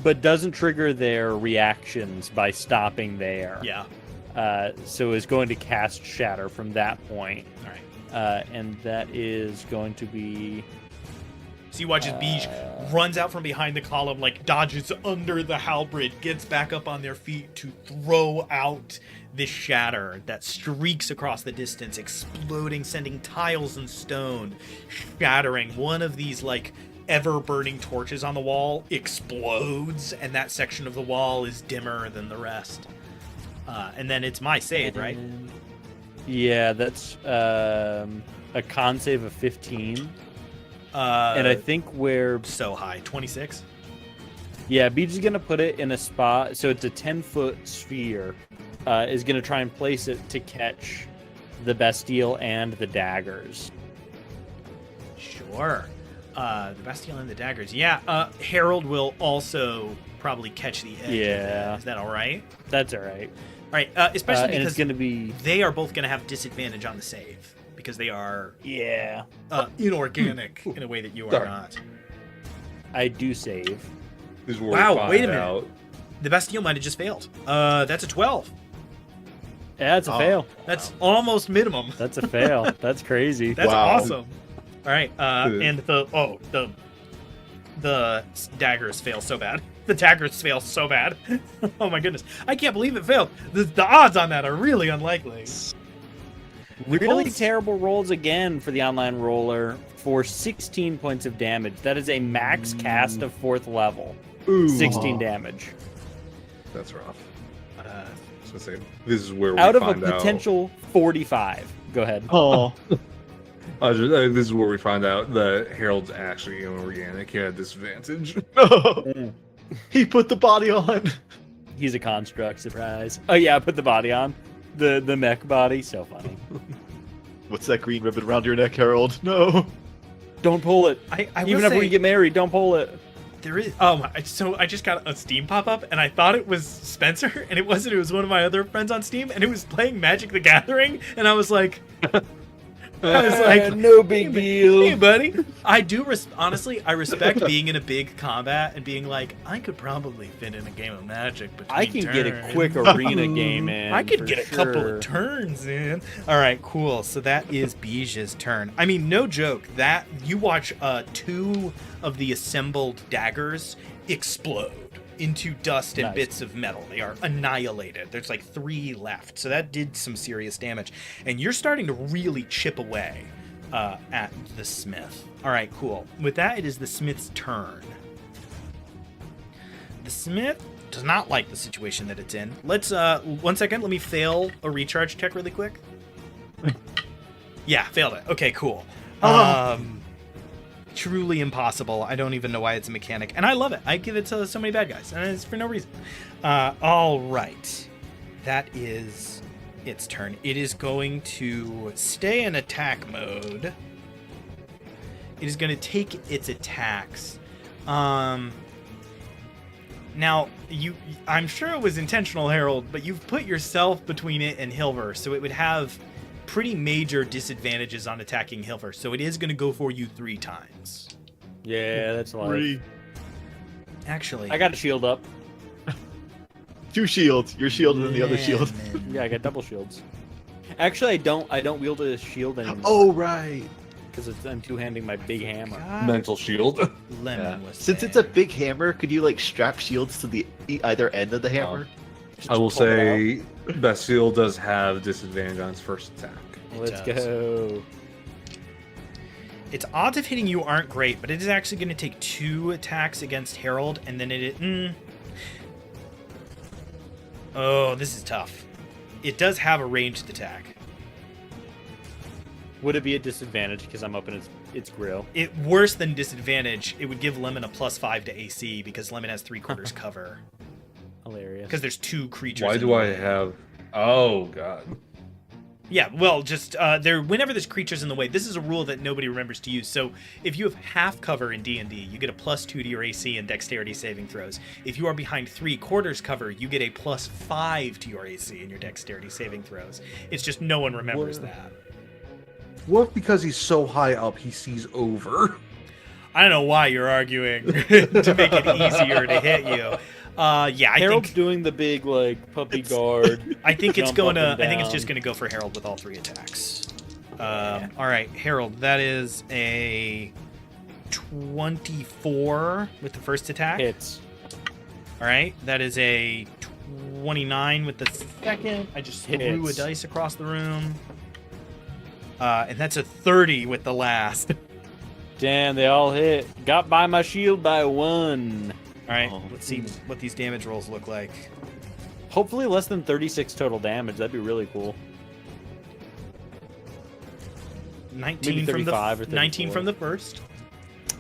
But doesn't trigger their reactions by stopping there. Yeah. So is going to cast Shatter from that point. All right. And that is going to be... So you watch as Beej runs out from behind the column, like dodges under the halberd, gets back up on their feet to throw out this shatter that streaks across the distance, exploding, sending tiles and stone, shattering. One of these, like, ever-burning torches on the wall explodes, and that section of the wall is dimmer than the rest. And then it's my save, right? Yeah, that's a con save of 15. And I think we're... So high. 26? Yeah, Beej is going to put it in a spot, so it's a 10-foot sphere. Is going to try and place it to catch the Bastille and the daggers. Sure. The Bastille and the daggers. Yeah, Harold will also probably catch the edge. Yeah. Is that all right? That's all right. All right, especially and because it's going to be... they are both going to have disadvantage on the save. Because they are inorganic in a way that you are Sorry. not. I do save. This is where Wow, we find wait a minute. out. The Bastille might have just failed. That's a 12. Yeah, that's a fail. That's almost minimum. That's a fail. That's crazy. That's Wow. awesome. All right, and the daggers fail so bad. The daggers fail so bad. Oh my goodness, I can't believe it failed. The odds on that are really unlikely. Really Nichols? terrible rolls again for the online roller for 16 points of damage. That is a max cast of 4th level. Ooh. 16 damage. That's rough. So say this is where we Out of a find out. potential 45. Go ahead. Oh, This is where we find out that Harold's actually inorganic. He had disadvantage. no! He put the body on. He's a construct, surprise. Oh yeah, I put the body on. The mech body. So funny. What's that green ribbon around your neck, Harold? No. Don't pull it. I will Even after say, we get married, don't pull it. there is. So I just got a Steam pop up, and I thought it was Spencer, and it wasn't. It was one of my other friends on Steam, and it was playing Magic the Gathering, and I was like, No big deal. Hey, buddy. I do honestly, I respect being in a big combat and being like, I could probably fit in a game of Magic between I can get a turns. quick arena game in. I could for get a couple sure. of turns in. All right, cool. So that is Beej's turn. I mean, no joke. That you watch 2 of the assembled daggers explode into dust and Nice. bits of metal. They are annihilated. There's like 3 left. So that did some serious damage. And you're starting to really chip away at the smith. All right, cool. With that, it is the smith's turn. The smith does not like the situation that it's in. Let's, 1 second, let me fail a recharge check really quick. Yeah, failed it. Okay, cool. Truly impossible. I don't even know why it's a mechanic. And I love it. I give it to so many bad guys. And it's for no reason. All right. That is its turn. It is going to stay in attack mode. It is going to take its attacks. Now, I'm sure it was intentional, Harold, but you've put yourself between it and Hilver, so it would have pretty major disadvantages on attacking Hilver. So it is going to go for you 3 times. Yeah, that's life. 3. Actually, I got a shield up. 2 shields. Your shield and the other shield. Lemon. Yeah, I got double shields. Actually, I don't wield a shield anymore. Oh, right. Because I'm two-handing my big hammer. God, Mental shield. Lemon Yeah. was Since it's a big hammer, could you like strap shields to the either end of the hammer? Just I will pull it say Bastille does have disadvantage on its first attack. out. Let's does. go. Its odds of hitting you aren't great, but it is actually going to take 2 attacks against Harold, and then Oh, this is tough. It does have a ranged attack. Would it be a disadvantage because I'm up in its grill? It worse than disadvantage. It would give Lemon a +5 to AC because Lemon has 3/4 cover. Hilarious. Because there's 2 creatures. Why in do the I way. have? Oh god. Yeah, well, just whenever there's creatures in the way, this is a rule that nobody remembers to use. So if you have half cover in D&D, you get a +2 to your AC and Dexterity saving throws. If you are behind 3/4 cover, you get a +5 to your AC and your Dexterity saving throws. It's just no one remembers that. What? Because he's so high up, he sees over. I don't know why you're arguing to make it easier to hit you. Yeah, I Harold's think doing the big like puppy guard. I think it's jump going up to. and I think it's down. just going to go for Harold with all 3 attacks. All right, Harold. That is a 24 with the first attack. Hits. All right, that is a 29 with the second. I just threw a Hits. dice across the room. And that's a 30 with the last. Damn, they all hit. Got by my shield by 1. All right, Oh. let's see what these damage rolls look like. Hopefully less than 36 total damage. That'd be really cool. 19 Maybe from the 35 or 19 34. from the first.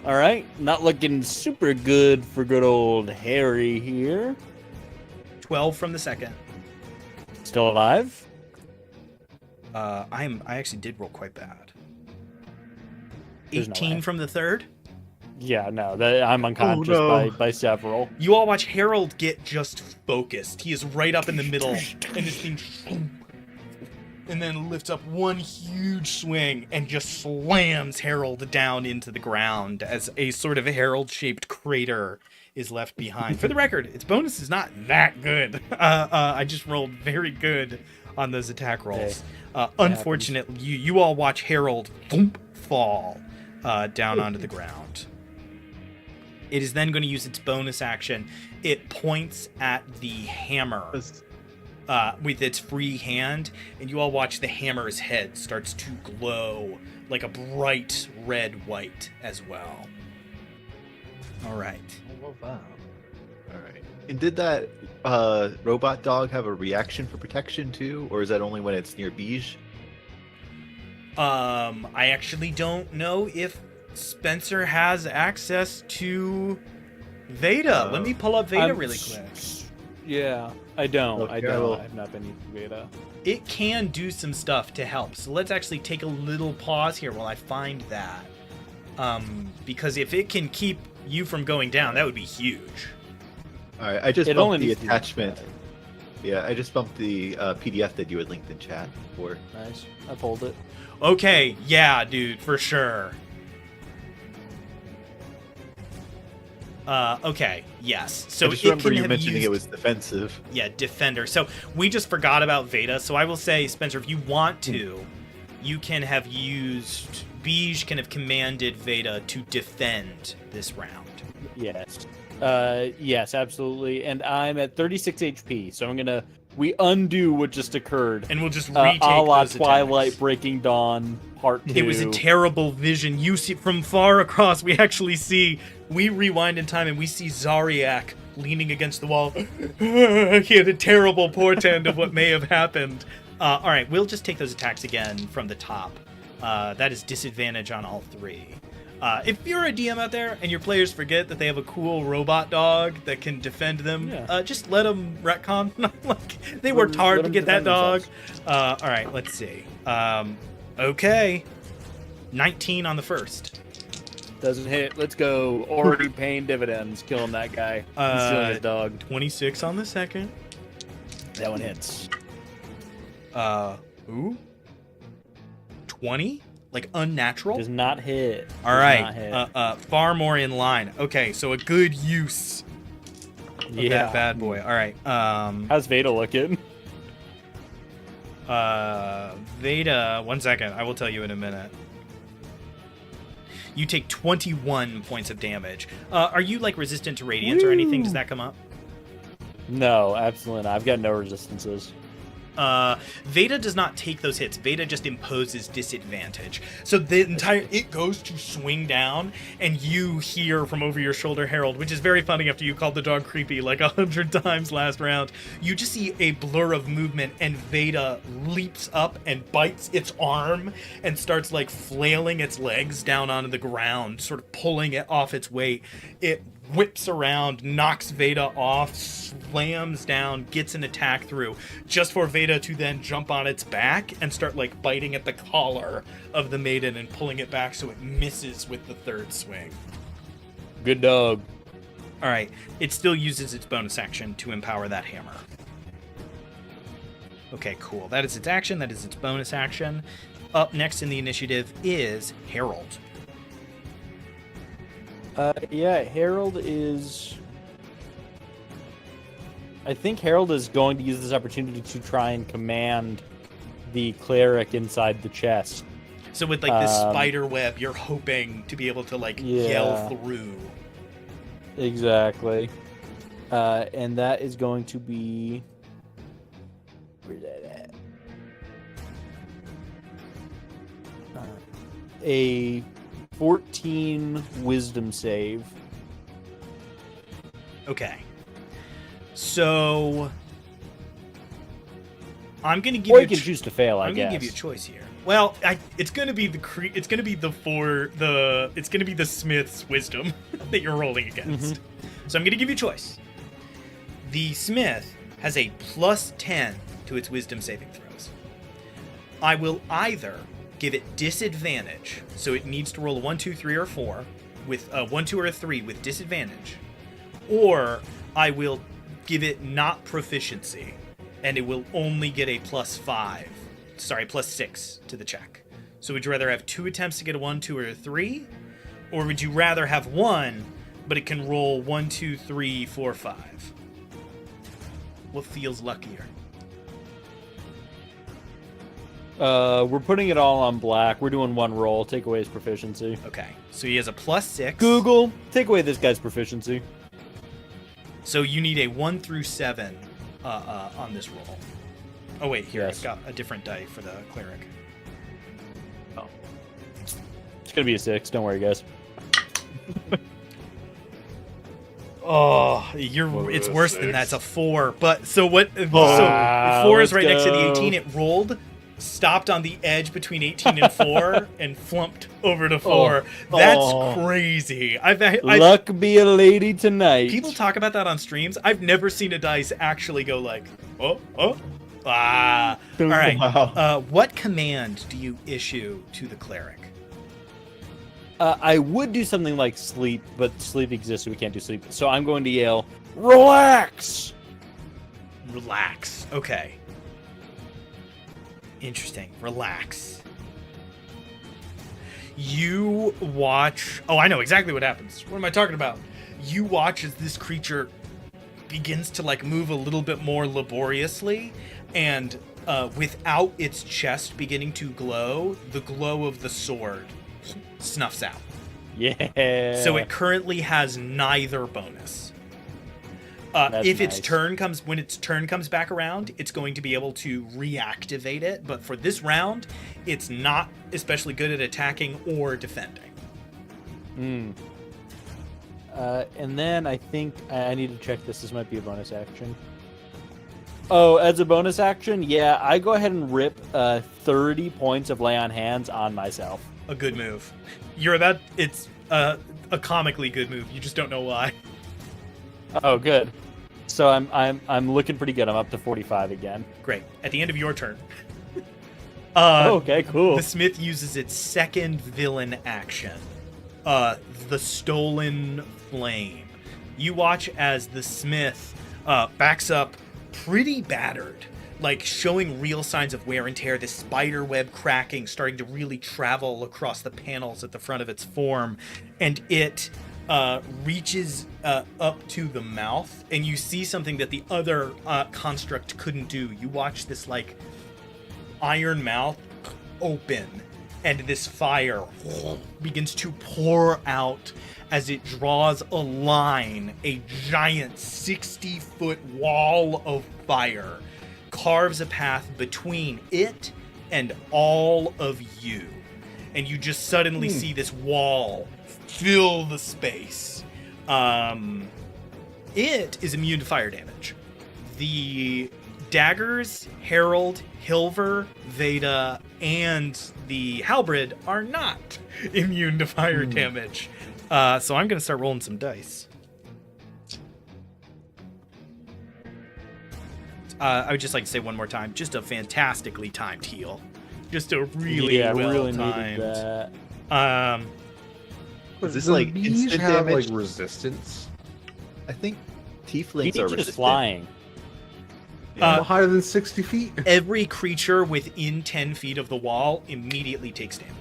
All right, not looking super good for good old Harry here. 12 from the second. Still alive? I actually did roll quite bad. There's no 18 way. from the third. Yeah, no, I'm unconscious no. by several. You all watch Harold get just focused. He is right up in the middle, and this thing, and then lifts up one huge swing and just slams Harold down into the ground as a sort of Harold-shaped crater is left behind. For the record, its bonus is not that good. I just rolled very good on those attack rolls. Unfortunately, you all watch Harold thump, fall down onto the ground. It is then going to use its bonus action. It points at the hammer with its free hand, and you all watch the hammer's head starts to glow like a bright red white as well. All right. Oh, wow. All right. And did that robot dog have a reaction for protection too, or is that only when it's near Beige? I actually don't know if Spencer has access to Veda. Let me pull up Veda really quick. Yeah, I don't. Okay, I don't. well- I've not been using Veda. It can do some stuff to help. So let's actually take a little pause here while I find that. Because if it can keep you from going down, that would be huge. All right. I just It only bumped the needs to be attachment. bad. Yeah, I just bumped the PDF that you had linked in chat for. Nice. I pulled it. Okay, yeah, dude, for sure. Okay, yes. So I just it remember can you have mentioning used, it was defensive. yeah, defender. So we just forgot about Veda. So I will say, Spencer, if you want to, you can have used Beige can have commanded Veda to defend this round. Yes. Yes, absolutely. And I'm at 36 HP, so we undo what just occurred. And we'll just retake A la those Twilight attacks. Breaking Dawn Part 2. It was a terrible vision. You see from far across. We rewind in time and we see Zariak leaning against the wall. He had a terrible portend of what may have happened. All right, we'll just take those attacks again from the top. That is disadvantage on all 3. If you're a DM out there and your players forget that they have a cool robot dog that can defend them, Yeah. just let them retcon. Like, they worked hard to get that dog. All right, let's see. Okay. 19 on the first. Doesn't hit. Let's go. Already paying dividends. Killing that guy. He's stealing his dog. 26 on the second. That one hits. Ooh. 20? Like unnatural? Does not hit. All Does right. not hit. Far more in line. Okay, so a good use of that bad boy. All right. How's Veda looking? Veda, 1 second. I will tell you in a minute. You take 21 points of damage. Are you like resistant to radiant or anything? Does that come up? No, absolutely not. I've got no resistances. Veda does not take those hits. Veda just imposes disadvantage. So the entire it goes to swing down, and you hear from over your shoulder, Harold, which is very funny after you called the dog creepy like 100 times last round. You just see a blur of movement, and Veda leaps up and bites its arm and starts like flailing its legs down onto the ground, sort of pulling it off its weight. It whips around, knocks Veda off, slams down, gets an attack through, just for Veda to then jump on its back and start like biting at the collar of the maiden and pulling it back so it misses with the third swing. Good dog. All right, it still uses its bonus action to empower that hammer. Okay, cool. That is its action. That is its bonus action. Up next in the initiative is Harold. Yeah, Harold is... I think Harold is going to use this opportunity to try and command the cleric inside the chest. So with like this spider web, you're hoping to be able to like yell through. Exactly. And that is going to be... Where's that at? A 14 wisdom save. Okay. So I'm gonna give or you. You can choose to fail. I'm gonna give you a choice here. Well, it's gonna be it's gonna be the Smith's wisdom that you're rolling against. Mm-hmm. So I'm gonna give you a choice. The Smith has a +10 to its wisdom saving throws. I will either give it disadvantage, so it needs to roll a 1, 2, 3, or 4 with a 1, 2, or a 3 with disadvantage, or I will give it not proficiency, and it will only get a +6 to the check. So would you rather have 2 attempts to get a 1, 2, or a 3, or would you rather have 1, but it can roll 1, 2, 3, 4, 5? What feels luckier? We're putting it all on black. We're doing one roll. Take away his proficiency. Okay, so he has a +6. Google, take away this guy's proficiency. So you need a 1 through 7 on this roll. Oh wait, here Yes. I've got a different die for the cleric. Oh, it's gonna be a 6. Don't worry, guys. Oh, it's worse than that. It's a 4. But so what? Wow, so 4 is right let's next to the go. 18. It rolled, stopped on the edge between 18 and 4, and flumped over to 4. That's crazy. Luck be a lady tonight. People talk about that on streams. I've never seen a dice actually go like, All right. Wow. What command do you issue to the cleric? I would do something like sleep, but sleep exists, so we can't do sleep. So I'm going to yell, relax! Relax. Okay. Interesting. Relax. You watch... Oh, I know exactly what happens. What am I talking about? You watch as this creature begins to like move a little bit more laboriously, and without its chest beginning to glow, the glow of the sword snuffs out. Yeah. So it currently has neither bonus. That's If its nice. turn comes, when its turn comes back around, it's going to be able to reactivate it. But for this round, it's not especially good at attacking or defending. And then I think I need to check this. This might be a bonus action. Oh, as a bonus action, yeah, I go ahead and rip 30 points of lay on hands on myself. A good move. It's a comically good move. You just don't know why. Oh, good. So I'm looking pretty good. I'm up to 45 again. Great. At the end of your turn. Okay, cool. The Smith uses its second villain action, the Stolen Flame. You watch as the Smith backs up pretty battered, like showing real signs of wear and tear, this spider web cracking, starting to really travel across the panels at the front of its form, and it reaches up to the mouth, and you see something that the other construct couldn't do. You watch this like iron mouth open, and this fire begins to pour out as it draws a line. A giant 60-foot wall of fire carves a path between it and all of you. And you just suddenly see this wall fill the space. It is immune to fire damage. The daggers, Herald, Hilver, Veda, and the halberd are not immune to fire damage. So I'm going to start rolling some dice. I would just like to say one more time, just a fantastically timed heal. Just a really well timed. That. Is this Do like bees instant have damage? like resistance? I think tieflings He's are just resistant. flying. Higher than 60 feet? Every creature within 10 feet of the wall immediately takes damage.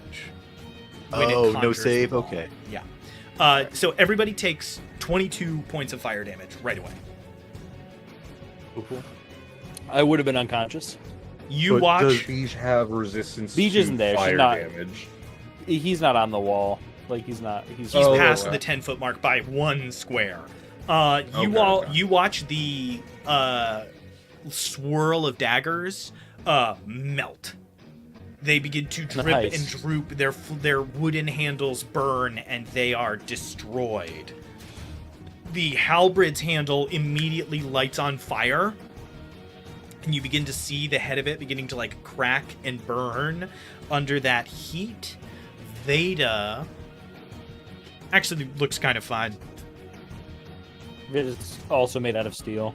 when it Oh, no conjures the save? wall. Okay. Yeah. So everybody takes 22 points of fire damage right away. I would have been unconscious. You But watch. does Beej have resistance Beej to isn't there, she's fire not- damage? He's not on the wall. Like he's not. He's He's Oh, past okay. the 10-foot mark by 1 square. You Okay. you watch the swirl of daggers melt. They begin to drip Nice. and droop. Their wooden handles burn, and they are destroyed. The halberd's handle immediately lights on fire, and you begin to see the head of it beginning to like crack and burn under that heat. Veda actually looks kind of fine. It's also made out of steel.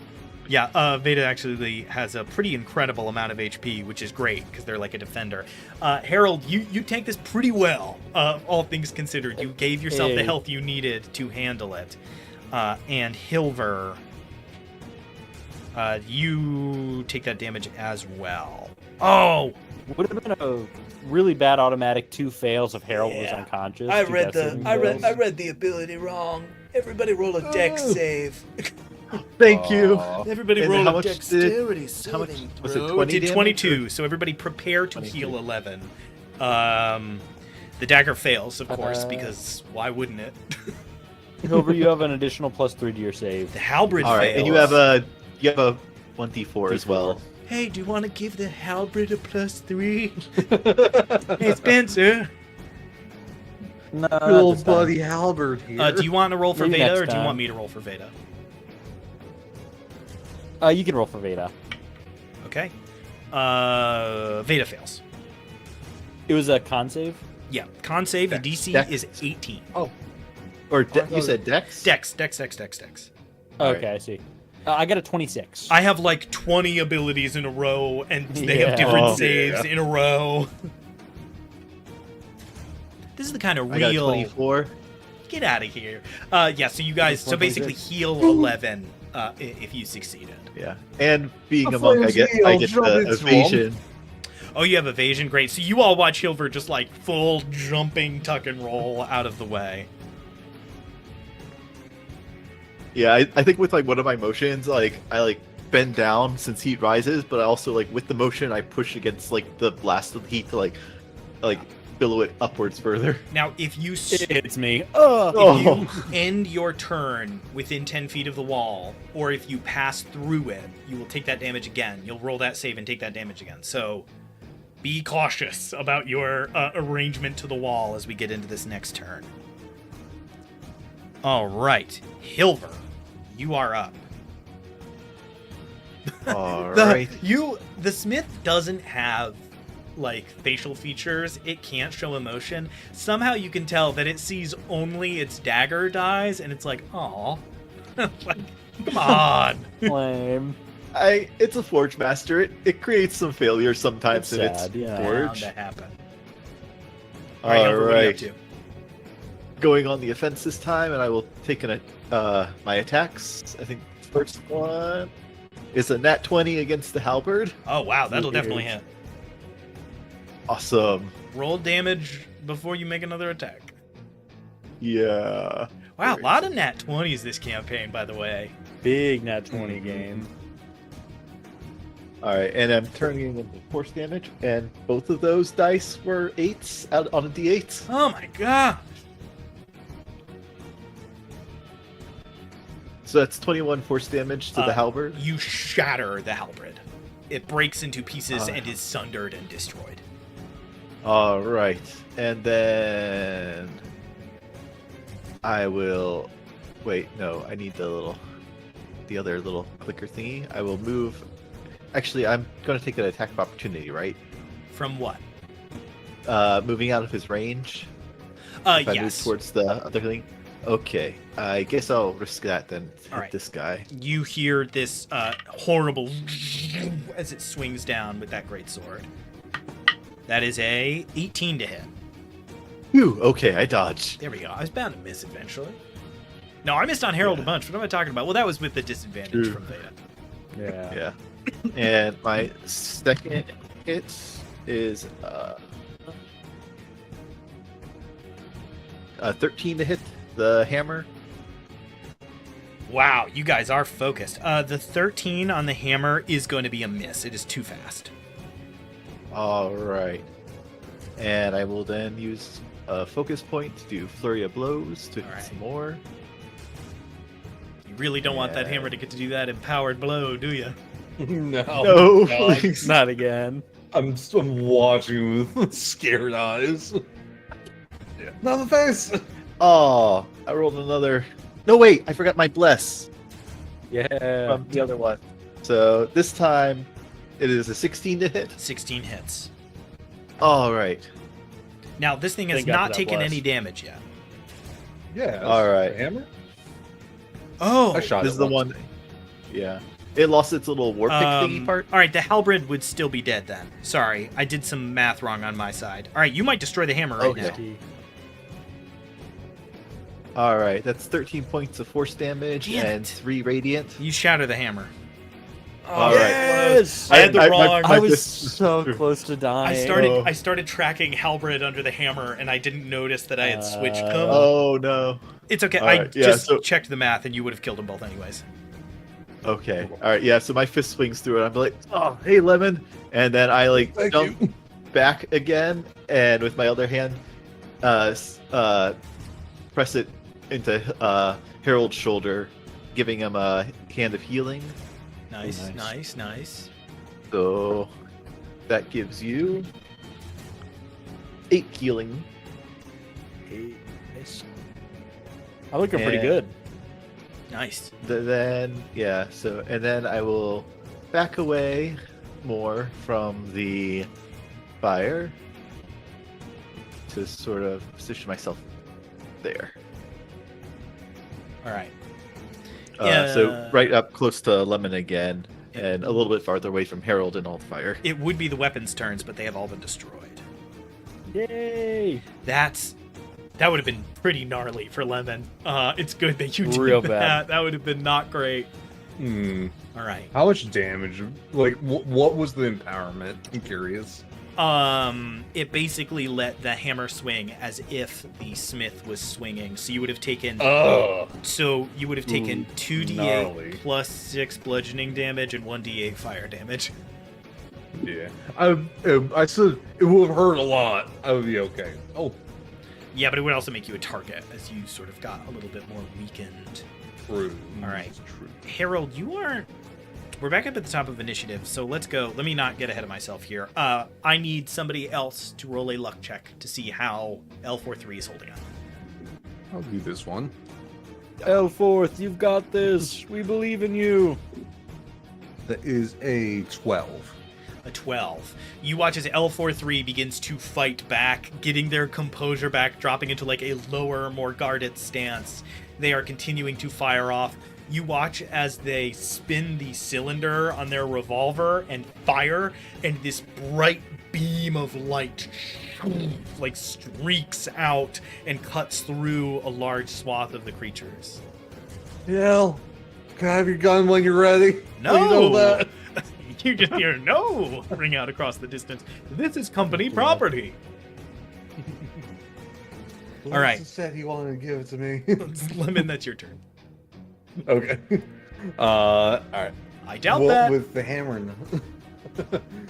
Yeah, Veda actually has a pretty incredible amount of HP, which is great because they're like a defender. Harold, you take this pretty well, all things considered. You gave yourself the Hey. health you needed to handle it. And Hilver, you take that damage as well. Oh, Would have been a really bad automatic 2 fails if Harold was Yeah. unconscious. I Two read death the saving I read throws. I read the ability wrong. Everybody roll a dex save. Thank you. everybody And roll how a much dex. Dexterity how much saving was it, throw. 20? Did damage, 22, so everybody prepare to 22. heal 11. The dagger fails, of course, Uh, because why wouldn't it? Hilver, you have an additional +3 to your save. The halberd All right, fails. and you have a 1d4 as well. Hey, do you want to give the halberd a +3? Hey, Spencer. No, Little this time. buddy Halberd here. Do you want to roll for Maybe Veda, next or do you time. want me to roll for Veda? You can roll for Veda. Okay. Veda fails. It was a con save. Yeah, con save. The Dex. DC Dex. is 18. Or I you said dex? Dex. All Okay, I see. I got a 26. I have like 20 abilities in a row, and they have Yeah. different Oh. saves in a row. This is the kind of I got a real. 24. Get out of here. Yeah, so you guys, so basically 26. heal 11 if you succeeded. Yeah. And being The a monk, I flames get I'll jump the into 'em. evasion. Oh, you have evasion? Great. So you all watch Hilver just like full jumping tuck and roll out of the way. Yeah, I think with like one of my motions, like I like bend down since heat rises, but I also like with the motion I push against like the blast of the heat to like billow it upwards further. Now, if you It's me. if Oh. you end your turn within 10 feet of the wall, or if you pass through it, you will take that damage again. You'll roll that save and take that damage again. So be cautious about your arrangement to the wall as we get into this next turn. All right, Hilver, you are up. All The- right. The smith doesn't have like facial features. It can't show emotion. Somehow you can tell that it sees only its dagger dies, and it's like, aw. Like, come on. Lame. It's a forge master. It creates some failures sometimes It's in sad, its yeah. Bound forge. to happen. All right, All Hilver, what are you up right. to? Going on the offense this time, and I will take my attacks. I think the first one is a nat 20 against the halberd. Oh wow, that'll definitely hit. Awesome. Roll damage before you make another attack. Yeah. Wow, a lot of nat 20s this campaign, by the way. Big nat 20 game. All right, and I'm turning into force damage, and both of those dice were 8s out on a d8. Oh my god. So that's 21 force damage to the halberd. You shatter the halberd. It breaks into pieces and is sundered and destroyed. All right, and then I will wait. No, I need the other little clicker thingy. I will move. Actually, I'm going to take an attack of opportunity, right? From what? Moving out of his range. If I move Yes. towards the other thing. Okay, I guess I'll risk that then. To hit Alright. this guy. You hear this horrible as it swings down with that great sword. That is a 18 to hit. Phew, okay, I dodged. There we go. I was bound to miss eventually. No, I missed on Herald a bunch. What am I talking about? Well, that was with the disadvantage True. from Veda. Yeah. Yeah. And my second hit is 13 to hit the hammer. Wow, you guys are focused. The 13 on the hammer is going to be a miss. It is too fast. All right. And I will then use a focus point to do flurry of blows to hit Alright. some more. You really don't want that Yeah. hammer to get to do that empowered blow, do you? No. No, God. please. Not again. I'm watching with scared eyes. Yeah. Not in the face. Oh, I rolled another. No, wait, I forgot my bless Yeah. from the other one. So this time it is a 16 to hit. 16 hits. All right. Now, this thing has Thank God not for that taken blast. any damage yet. Yeah. All right. The hammer. Oh! I shot This it is the once. one. Yeah. It lost its little war pick thingy part. All right, the halberd would still be dead then. Sorry, I did some math wrong on my side. All right, you might destroy the hammer right Okay. All right. That's 13 points of force damage Damn and it. 3 radiant. now. You shatter the hammer. All right. Yes! I had the wrong- I fist- was so close to dying. I started tracking halberd under the hammer, and I didn't notice that I had switched them. Oh no. It's okay. all I right, yeah, just so- checked the math, and you would have killed them both anyways. Okay. All right. Yeah. So my fist swings through it. I'm like, oh, hey, lemon, and then I like Thank jump you. back again, and with my other hand, press it into Harold's shoulder, giving him a hand of healing. Nice, nice. nice. So that gives you 8 healing. I'm looking pretty And- good. Nice. Then yeah. So and then I will back away more from the fire to sort of position myself there. All right. So Yeah. right up close to Lemon again, and a little bit farther away from Harold and all the fire. It would be the weapons' turns, but they have all been destroyed. Yay! That would have been pretty gnarly for Lemon. It's good that you did Real that. bad. That would have been not great. Hmm. All right. How much damage? Like, what was the empowerment? I'm curious. It basically let the hammer swing as if the smith was swinging. So you would have taken. Oh. So you would have taken 2d8 gnarly. plus 6 bludgeoning damage and 1d8 fire damage. Yeah. I said it would have hurt a lot. I would be okay. Oh, Yeah, but it would also make you a target as you sort of got a little bit more weakened. true. All right. It's true. Harold, you are. We're back up at the top of initiative, so let's go. Let me not get ahead of myself here. I need somebody else to roll a luck check to see how L43 is holding up. I'll do this one. L4th, you've got this. We believe in you. That is a 12. A 12. You watch as L43 begins to fight back, getting their composure back, dropping into like a lower, more guarded stance. They are continuing to fire off. You watch as they spin the cylinder on their revolver and fire, and this bright beam of light like streaks out and cuts through a large swath of the creatures. Yell. Can I have your gun when you're ready? No! You know that? You just hear no ring out across the distance. This is company property. All right. said he wanted to give it to me. Lemon, that's your turn. Okay. All right. I doubt Well, that. with the hammer.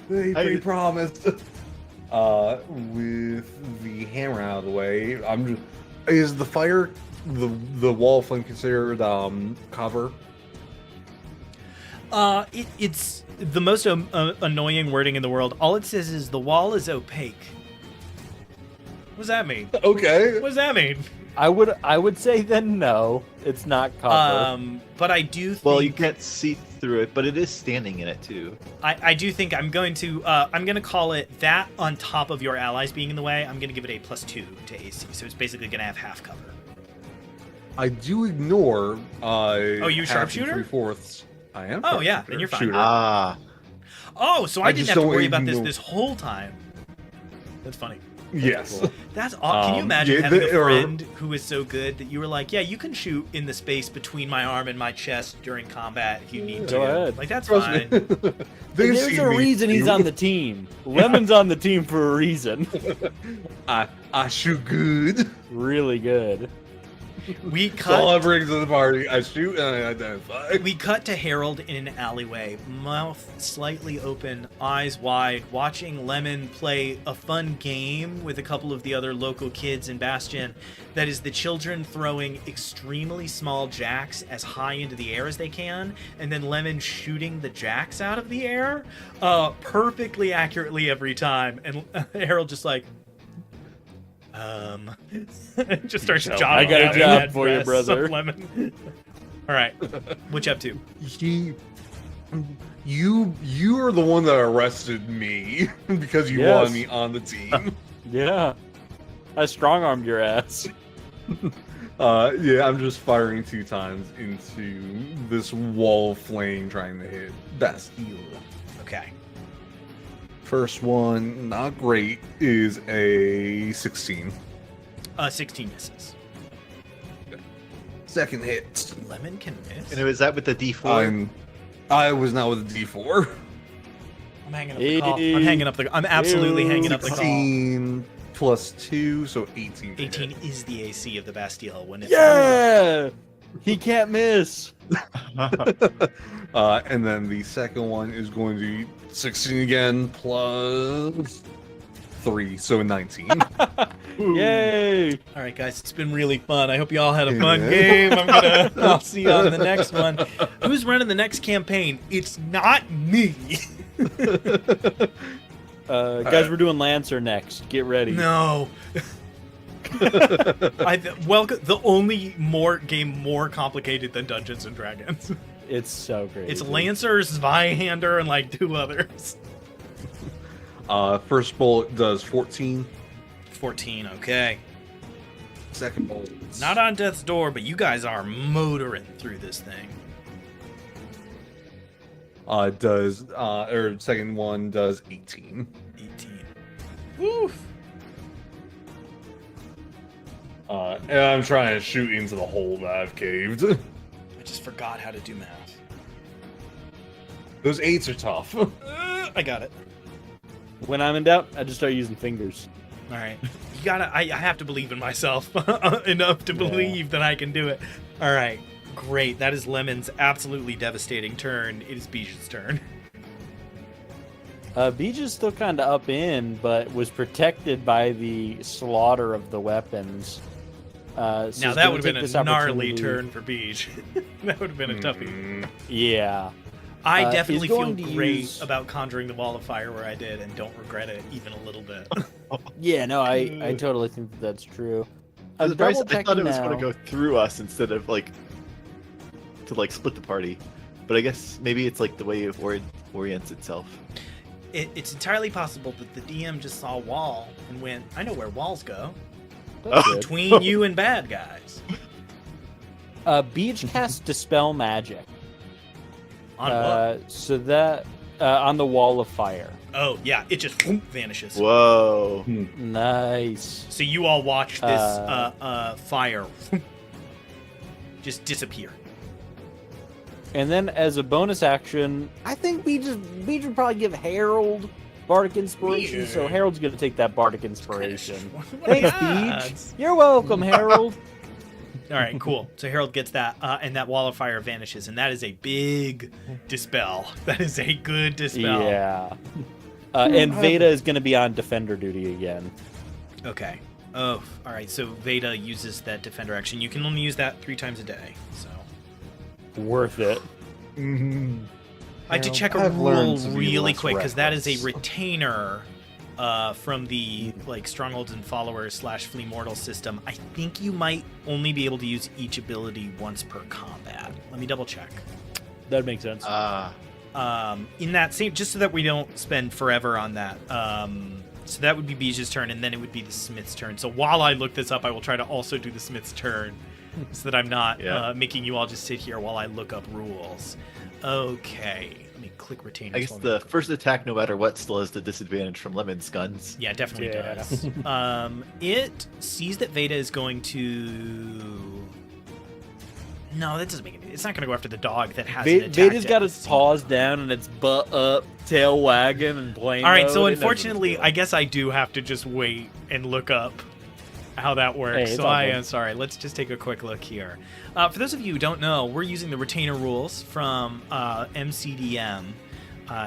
He promised. With the hammer out of the way, is the fire the wall flame considered cover? It's the most annoying wording in the world. All it says is the wall is opaque. What does that mean? Okay. What does that mean? I would say then no, it's not cover. But I do think. Well, you can't see through it, but it is standing in it too. I do think I'm going to call it that on top of your allies being in the way. I'm going to give it a +2 to AC, so it's basically going to have half cover. I do ignore. You sharpshooter? 3/4. I am. Oh yeah, then sharpshooter. you're fine. Shooter. Oh, so I didn't just have to don't worry about ignore- this whole time. That's funny. Yes. That's can you imagine yeah, having a or- friend who is so good that you were like, yeah, you can shoot in the space between my arm and my chest during combat if you need to. Go ahead. Like that's Trust me. fine. They've There's seen a me reason he's shoot. on the team. Lemon's on the team for a reason. I shoot good. Really good. We That's all I cut. bring to the party. I shoot and I identify. We cut to Harold in an alleyway, mouth slightly open, eyes wide, watching Lemon play a fun game with a couple of the other local kids in Bastion. That is the children throwing extremely small jacks as high into the air as they can, and then Lemon shooting the jacks out of the air perfectly accurately every time. And Harold just like, just starts I jotting got a down job the for you, address brother. of Lemon. All right, what you up to? You are the one that arrested me because you Yes. wanted me on the team. Yeah. I strong-armed your ass. Yeah, I'm just firing 2 times into this wall of flame trying to hit Bastille. Okay. First one, not great, is a 16. 16 misses. Second hit. Lemon can miss. And was that with the D4? I was not with a D4. I'm hanging up the call. I'm hanging up the. I'm absolutely hanging up the call. 16 plus 2, so 18. 18 is the AC of the Bastille when it's Yeah! He can't miss. And then the second one is going to be 16 again plus 3, so 19. Yay! All right, guys, it's been really fun. I hope you all had a fun Yeah. game. I'll see you on the next one. Who's running the next campaign? It's not me. Guys, we're doing Lancer next. Get ready. No. Welcome the only game more complicated than Dungeons and Dragons. It's so great. It's Lancer, Zweihander, and like 2 others. First bullet does 14. 14, okay. Second bullet. Not on death's door, but you guys are motoring through this thing. Second one does 18. 18. Woof. And I'm trying to shoot into the hole that I've caved. I just forgot how to do math. Those 8s are tough. I got it. When I'm in doubt, I just start using fingers. All right. You gotta. I have to believe in myself enough to believe that I can do it. All right. Great. That is Lemon's absolutely devastating turn. It is Bij's turn. Beej is still kind of up in, but was protected by the slaughter of the weapons. So Now he's that gonna would have take been this a gnarly opportunity- turn for Bij. That would have been a toughie. Mm, Yeah. I He's definitely feel going to great use- about conjuring the wall of fire where I did, and don't regret it even a little bit. Yeah, no, I totally think that's true. I was I'm surprised. double I thought it was checking going to now. go through us instead of to split the party. But I guess maybe it's the way it orients itself. It's entirely possible that the DM just saw a wall and went, I know where walls go. That's good. Between you and bad guys. Beej casts Dispel Magic. On what? So that on the wall of fire. Oh, yeah, it just vanishes. Whoa! Nice. So you all watch this fire just disappear. And then as a bonus action, I think Beej would probably give Harold Bardic Inspiration, so Weird. Harold's going to take that Bardic Inspiration. What are Thanks, the odds? Beej. You're welcome, Harold. All right, cool. So Harold gets that, and that wall of fire vanishes, and that is a big dispel. That is a good dispel. Yeah. And Veda is going to be on defender duty again. Okay. Oh, all right. So Veda uses that defender action. You can only use that 3 times a day. So Worth it. I had to check a I've rule learned to be really less quick because that is a reckless. retainer from the like strongholds and followers / flea mortal system. I think you might only be able to use each ability once per combat. Let me double check. That makes sense. In that same, just so that we don't spend forever on that. So that would be Bij's turn, and then it would be the Smith's turn. So while I look this up, I will try to also do the Smith's turn, so that I'm not making you all just sit here while I look up rules. Okay, let me click retainers. I guess the first attack, no matter what, still has the disadvantage from Lemon's guns. Yeah, definitely Yeah. does. It sees that Veda is going to. No, that doesn't make it. It's not going to go after the dog that hasn't attacked Veda's it. got its paws down and its butt up, tail wagging, and playing. All right, mode. so It doesn't unfortunately, feel I guess I do have to just wait and look up how that works. Hey, it's So all I good. am sorry. Let's just take a quick look here. For those of you who don't know, we're using the retainer rules from MCDM,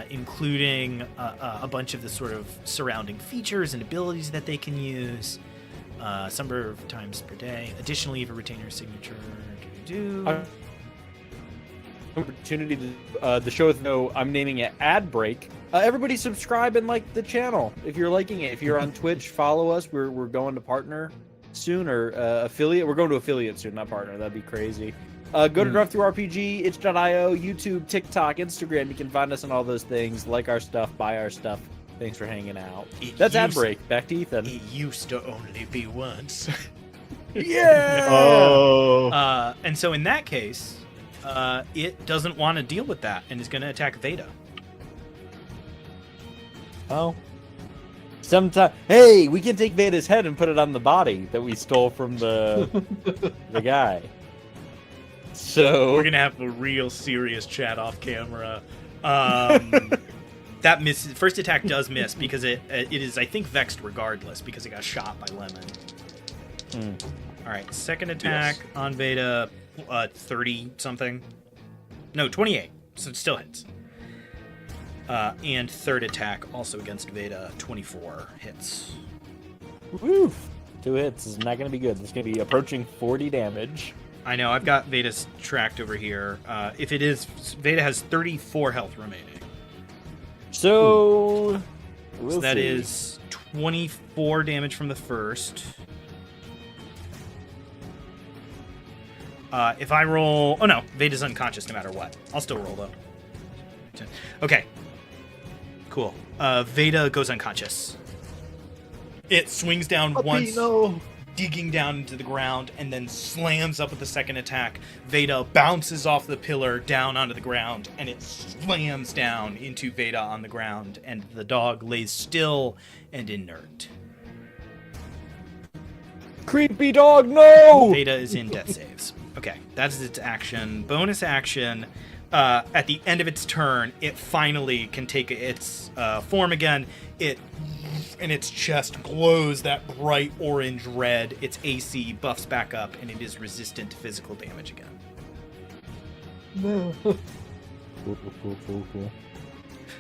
including a bunch of the sort of surrounding features and abilities that they can use. Number of times per day. Additionally, if a retainer signature. opportunity to the show with no, I'm naming it ad break. Everybody subscribe and like the channel if you're liking it. If you're on Twitch, follow us. We're going to partner soon, or affiliate. We're going to affiliate soon, not partner. That'd be crazy. Go to Drive Through RPG, itch.io, YouTube, TikTok, Instagram. You can find us on all those things. Like our stuff, buy our stuff. Thanks for hanging out. That's ad break. Back to Ethan. It used to only be once. Yeah. Oh. And so in that case, it doesn't want to deal with that and is going to attack Veda. Oh. Sometime. Hey, we can take Veda's head and put it on the body that we stole from the guy. So We're going to have a real serious chat off camera. That misses. First attack does miss because it is, I think, vexed regardless because it got shot by Lemon. All right, second attack on Veda, 30 something. No, 28. So it still hits. And third attack also against Veda, 24 hits. Woo! 2 hits is not going to be good. It's going to be approaching 40 damage. I know, I've got Veda's tracked over here. If it is, Veda has 34 health remaining. So, So that is 24 damage from the first. If I roll... Oh, no. Veda's unconscious no matter what. I'll still roll, though. Okay. Cool. Veda goes unconscious. It swings down once, No. digging down into the ground, and then slams up with the second attack. Veda bounces off the pillar down onto the ground, and it slams down into Veda on the ground, and the dog lays still and inert. Creepy dog, no! Veda is in death saves. Okay, that is its action. Bonus action. At the end of its turn, it finally can take its form again. And its chest glows that bright orange red. Its AC buffs back up, and it is resistant to physical damage again.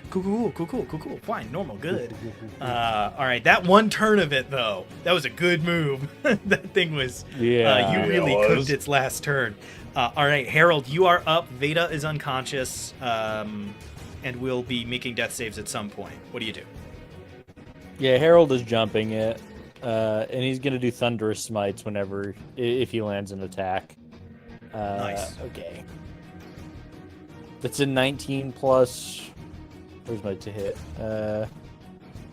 Cool. Fine, normal, good. All right, that one turn of it, though, that was a good move. That thing was... Yeah. you really it cooked was. its last turn. All right, Harold, you are up. Veda is unconscious, and will be making death saves at some point. What do you do? Yeah, Harold is jumping it, and he's gonna do thunderous smites whenever if he lands an attack. Nice. Okay. That's a 19 plus. Where's my to hit?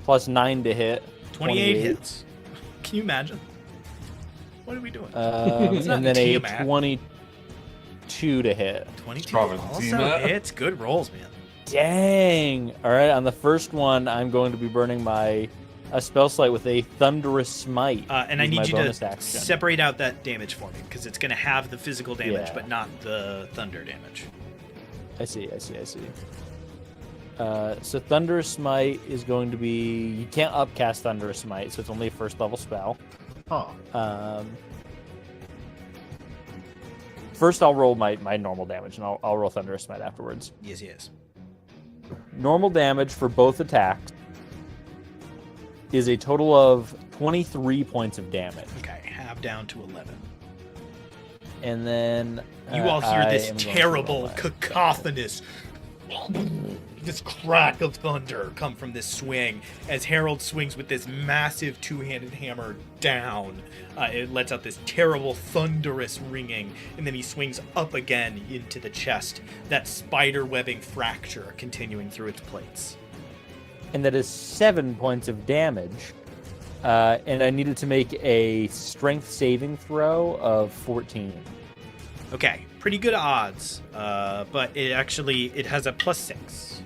Plus 9 to hit. 28 hits. Can you imagine? What are we doing? And not then a Tiamat. 22 to hit. 22 Strong as also Tiamat. hits. Good rolls, man. Dang! All right, on the first one, I'm going to be burning my spell slate with a thunderous smite. And I Use need my you bonus to action. separate out that damage for me, because it's going to have the physical damage, Yeah. but not the thunder damage. I see. So Thunderous Smite is going to be... You can't upcast Thunderous Smite, so it's only a first level spell. Huh. First, I'll roll my normal damage, and I'll roll Thunderous Smite afterwards. Yes. Normal damage for both attacks is a total of 23 points of damage. Okay, half down to 11. And then... You all hear I this am going to roll terrible, my- cacophonous, this crack of thunder come from this swing as Harold swings with this massive two-handed hammer down. It lets out this terrible, thunderous ringing, and then he swings up again into the chest, that spider-webbing fracture continuing through its plates. And that is 7 points of damage. And I needed to make a strength saving throw of 14. Okay, pretty good odds, but it has a +6.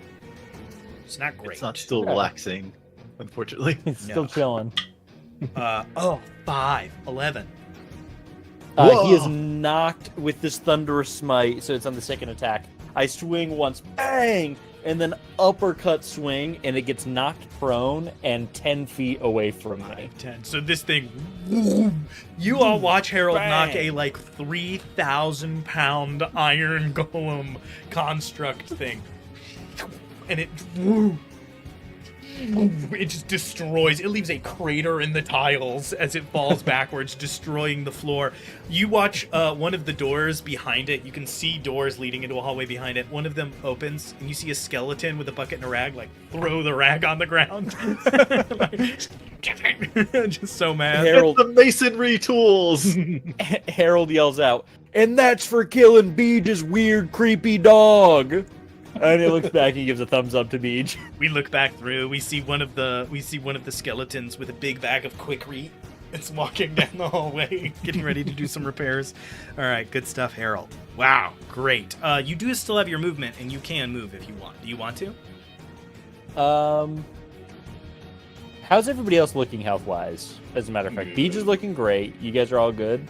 It's not great. It's not still relaxing, unfortunately. It's still chilling. 5, 11. He is knocked with this Thunderous Smite, so it's on the second attack. I swing once, bang, and then uppercut swing, and it gets knocked prone and 10 feet away from me. 10. So this thing, you all watch Harold Bang. knock a 3,000-pound iron golem construct thing, and it just destroys. It leaves a crater in the tiles as it falls backwards, destroying the floor. You watch one of the doors behind it. You can see doors leading into a hallway behind it. One of them opens, and you see a skeleton with a bucket and a rag, throw the rag on the ground. Just so mad. Harold, It's the masonry tools. Harold yells out, "And that's for killing Beej's weird, creepy dog." And he looks back and gives a thumbs up to Beej. We look back through. We see one of the skeletons with a big bag of Quikrete. It's walking down the hallway, getting ready to do some repairs. All right, good stuff, Harold. Wow, great. You do still have your movement, and you can move if you want. Do you want to? How's everybody else looking health-wise? As a matter of fact, Beej is looking great. You guys are all good.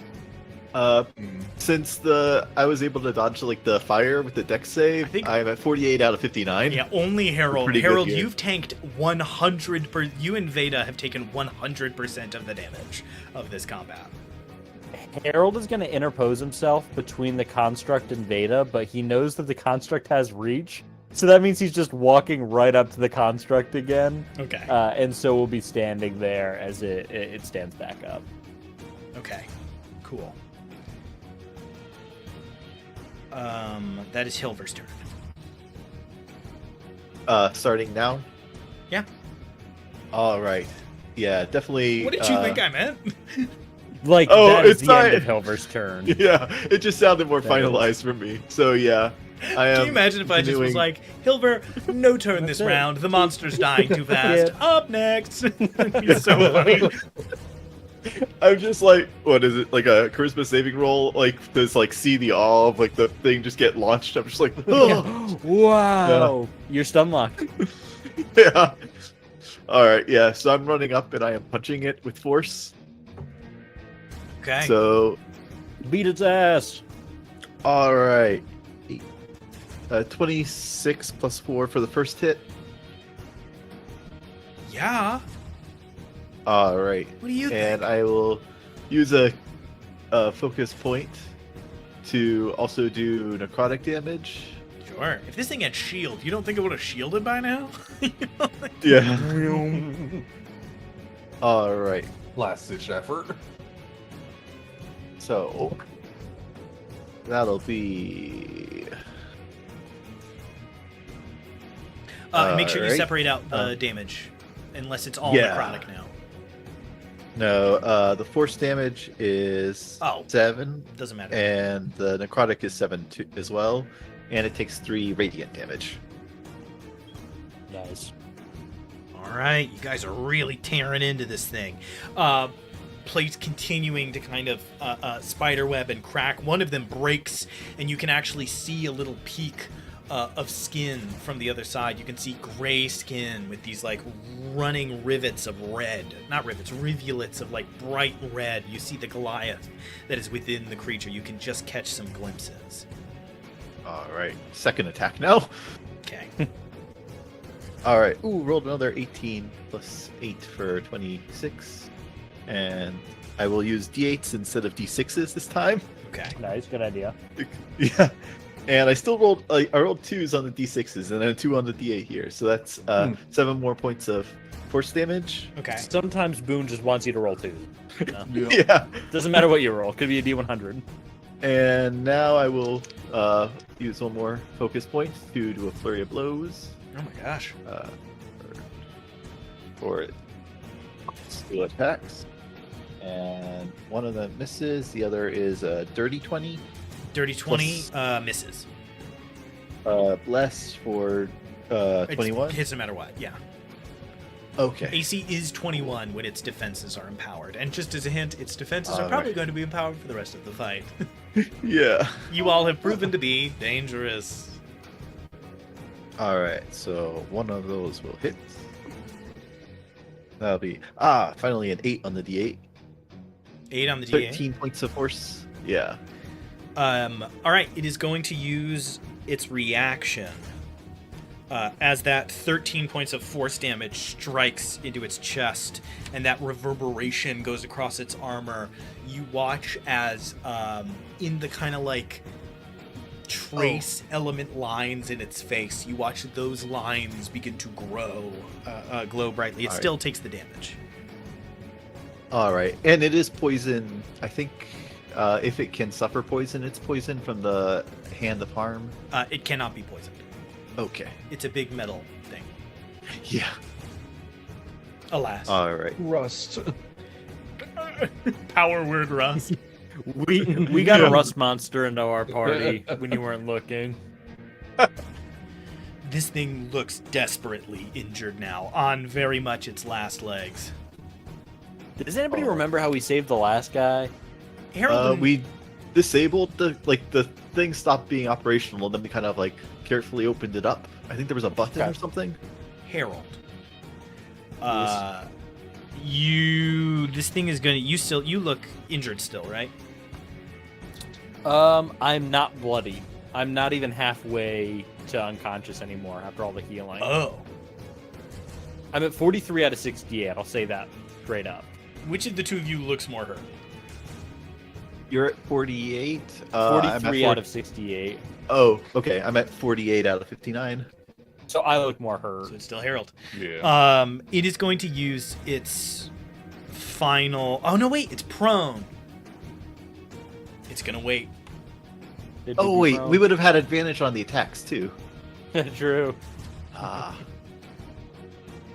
Since I was able to dodge the fire with the dex save, I'm at 48 out of 59. Yeah, only Harold. Pretty good Harold, here. you've tanked 100%. You and Veda have taken 100% of the damage of this combat. Harold is going to interpose himself between the construct and Veda, but he knows that the construct has reach, so that means he's just walking right up to the construct again. Okay. And so we'll be standing there as it stands back up. Okay. Cool. That is Hilver's turn. Starting now? Yeah. All right. Yeah, definitely. What did you think I meant? That is it's the end not- of Hilver's turn. Yeah, it just sounded more finalized for me. So yeah, I am. Can you imagine if I just was continuing- like, Hilver, no turn this That's it. round. The monster's dying too fast. Yeah. Up next. He's so funny. I'm just like, what is it? Like a charisma saving roll? See the awe of the thing just get launched. I'm just like, oh. Wow. You're stun locked. Yeah. All right, yeah. So I'm running up and I am punching it with force. Okay. So, Beat its ass. all right. 26 plus 4 for the first hit. Yeah. All right. What do you think? And I will use a focus point to also do necrotic damage. Sure. If this thing had shield, you don't think it would have shielded by now? Yeah. All right. Last ditch effort. So that'll be. Make sure you Alright. separate out the damage, unless it's all Yeah. necrotic now. No, the force damage is Oh. 7, Doesn't matter. and the necrotic is 7 too, as well, and it takes 3 radiant damage. Nice. All right, you guys are really tearing into this thing. Plates continuing to kind of spiderweb and crack. One of them breaks, and you can actually see a little peek of skin from the other side. You can see gray skin with these running rivets of red. Not rivets, rivulets of bright red. You see the Goliath that is within the creature. You can just catch some glimpses. All right, second attack now. Okay. All right. Ooh, rolled another 18 plus 8 for 26. And I will use d8s instead of d6s this time. Okay. Nice, good idea. Yeah. And I still rolled, I rolled 2s on the d6s and then a 2 on the d8 here. So that's 7 more points of force damage. Okay. Sometimes Boone just wants you to roll 2. Yeah. Doesn't matter what you roll. Could be a D100. And now I will use one more focus point to do a flurry of blows. Oh my gosh. For 2 attacks. And one of them misses. The other is a dirty 20. Dirty 20 misses. Bless for 21. Hits no matter what, yeah. Okay. AC is 21 when its defenses are empowered. And just as a hint, its defenses are All probably right. going to be empowered for the rest of the fight. Yeah. You all have proven to be dangerous. All right. So one of those will hit. That'll be finally an 8 on the d8. 8 on the D8. 13 points of force. Yeah. All right, it is going to use its reaction as that 13 points of force damage strikes into its chest, and that reverberation goes across its armor. You watch as in the kind of like trace element lines in its face, you watch those lines begin to glow brightly. It All right. still takes the damage. All right. And it is poison. I think if it can suffer poison, it's poison from the hand of harm. It cannot be poisoned. Okay. It's a big metal thing. Yeah. Alas. All right. Rust. Power word rust. We got a rust monster into our party when you weren't looking. This thing looks desperately injured now, on very much its last legs. Does anybody remember how we saved the last guy? Harold, We disabled the thing stopped being operational, and then we kind of like carefully opened it up. I think there was a button or something. Harold. This thing is gonna. You look injured still, right? I'm not bloody. I'm not even halfway to unconscious anymore after all the healing. Oh. I'm at 43 out of 68. I'll say that straight up. Which of the two of you looks more hurt? You're at 48. I'm at 43 out of 68. Oh, okay. I'm at 48 out of 59. So I look more hurt. So it's still Harold. Yeah. It is going to use its final. Oh no! Wait, it's prone. It's gonna wait. Oh wait, we would have had advantage on the attacks too. True. Ah.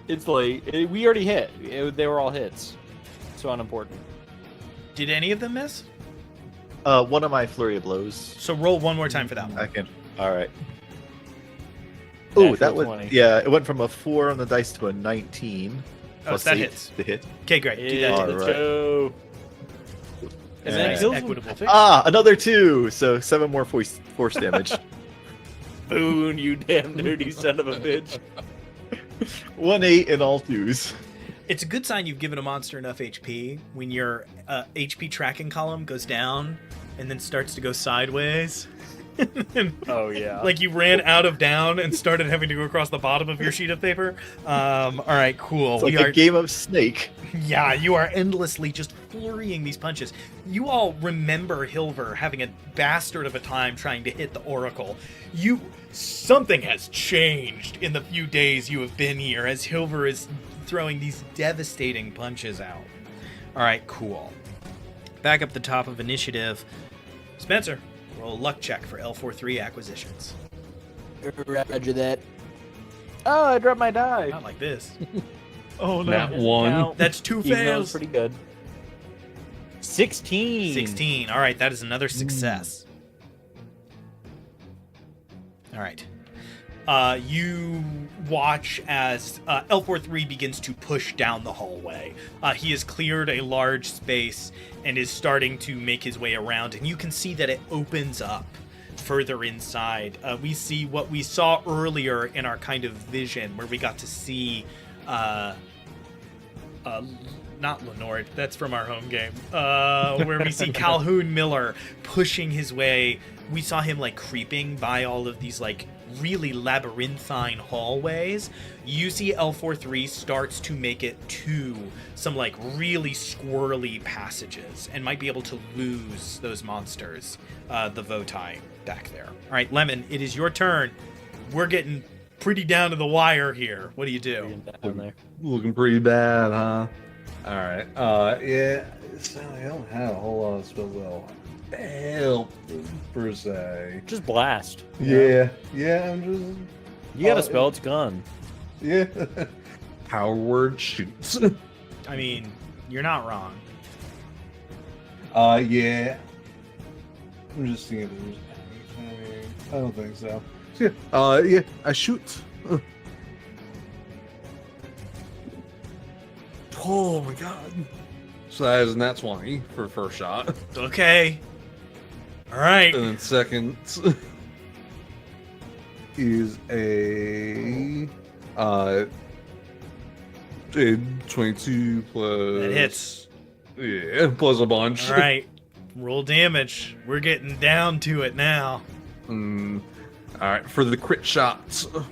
It's late. We already hit. They were all hits. So unimportant. Did any of them miss? One of my flurry of blows. So roll one more time for that one. I can. All right. Oh, that Natural went. 20. Yeah, it went from a 4 on the dice to a 19. Oh, Plus so that 8 hits. to hit. Okay, great. Do that. All Let's right. go. And then Nice kills equitable fix. Another 2. So 7 more force damage. Boone, you damn dirty son of a bitch. 1 8 and all 2s. It's a good sign you've given a monster enough HP when your HP tracking column goes down and then starts to go sideways. Oh, yeah. Like you ran out of down and started having to go across the bottom of your sheet of paper. All right, cool. It's like a game of Snake. Yeah, you are endlessly just flurrying these punches. You all remember Hilver having a bastard of a time trying to hit the Oracle. Something has changed in the few days you have been here as Hilver is throwing these devastating punches out. All right, cool. Back up the top of initiative. Spencer, roll a luck check for L43 acquisitions. Roger that. Oh, I dropped my die. Not like this. Oh, no. That one. That's 2 Even though it's fails. pretty good. 16. 16. All right, that is another success. All right. You watch as L43 begins to push down the hallway. He has cleared a large space and is starting to make his way around, and you can see that it opens up further inside. We see what we saw earlier in our kind of vision, where we got to see not Lenord, that's from our home game, where we see Calhoun Miller pushing his way. We saw him like creeping by all of these like really labyrinthine hallways. You see L43 starts to make it to some like really squirrely passages and might be able to lose those monsters, the Votai back there. All right, Lemon, it is your turn. We're getting pretty down to the wire here. What do you do? Down there. Looking pretty bad, huh? All right. Yeah. So I don't have a whole lot of spells that'll help per se. Just blast. Yeah. Yeah. I'm just. You got a spell, it's gone. Yeah. Power word shoots. I mean, you're not wrong. Yeah. I'm just thinking if there's anything. I don't think so. So yeah. Yeah. I shoot. Oh my god. So that is a nat 20 for first shot. Okay. All right. And then second is a 22 plus. That hits. Yeah, plus a bunch. All right. Roll damage. We're getting down to it now. All right, for the crit shots. All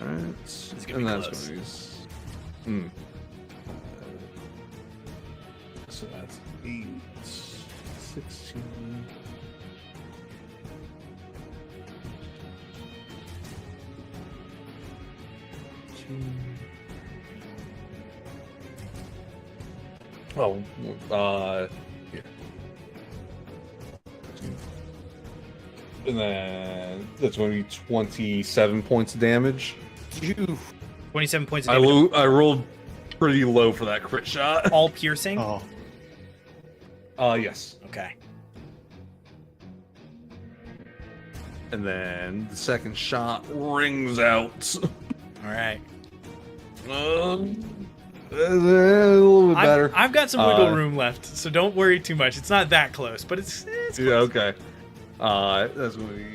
right. It's gonna be close. Gonna be... So that's 8, 16. Oh, yeah. And then that's going to be 27 points of damage. 27 points of damage. I rolled pretty low for that crit shot. All piercing? Oh. Yes. Okay. And then the second shot rings out. All right. A little bit better. I've got some wiggle room left, so don't worry too much. It's not that close, but it's close. Yeah, okay. That's going to be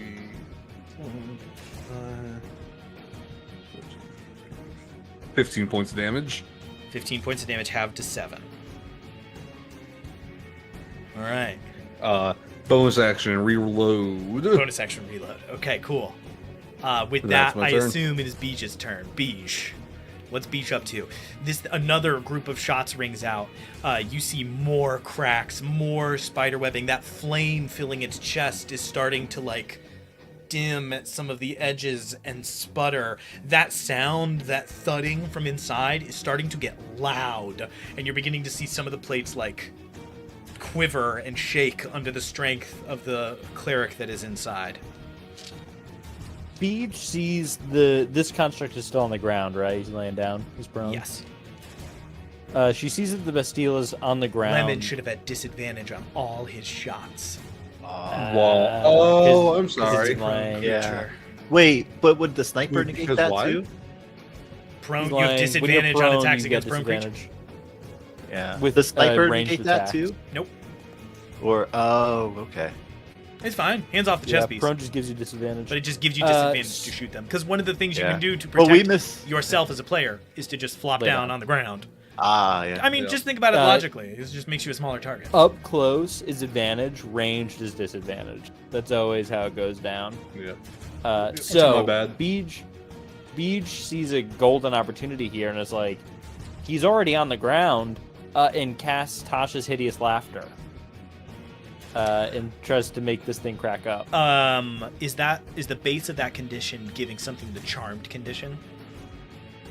15 points of damage. 15 points of damage, halved to 7. All right. Bonus action, reload. Bonus action reload. Okay, cool. With That's that, my I turn. assume it is Beej's turn. Beej. What's Beej up to? Another group of shots rings out. You see more cracks, more spider webbing. That flame filling its chest is starting to like dim at some of the edges and sputter. That sound, that thudding from inside is starting to get loud, and you're beginning to see some of the plates like quiver and shake under the strength of the cleric that is inside. Beej sees this construct is still on the ground, right? He's laying down. He's prone. Yes. She sees that the Bastille is on the ground. Lemon should have had disadvantage on all his shots. Oh, I'm 'cause sorry. it's lying. Yeah. Wait, but would the sniper Wait, negate because that why? too? Prone, He's you have lying. disadvantage When you're on prone, attacks you get against prone creatures. disadvantage. Yeah. With, the sniper ranged negate that attacks. too? Nope. Or okay. It's fine. Hands off the Yeah, chest piece. prone just gives you disadvantage. But it just gives you disadvantage s- to shoot them. Because one of the things you Yeah. can do to Well, we protect miss. yourself as a player is to just flop Lay down down. on the ground. Yeah. I mean, Yeah. just think about it Uh, logically. It just makes you a smaller target. Up close is advantage, ranged is disadvantage. That's always how it goes down. Yeah. So my bad. Beej sees a golden opportunity here and is like, he's already on the ground, and casts Tasha's Hideous Laughter, and tries to make this thing crack up. Is the base of that condition giving something the charmed condition?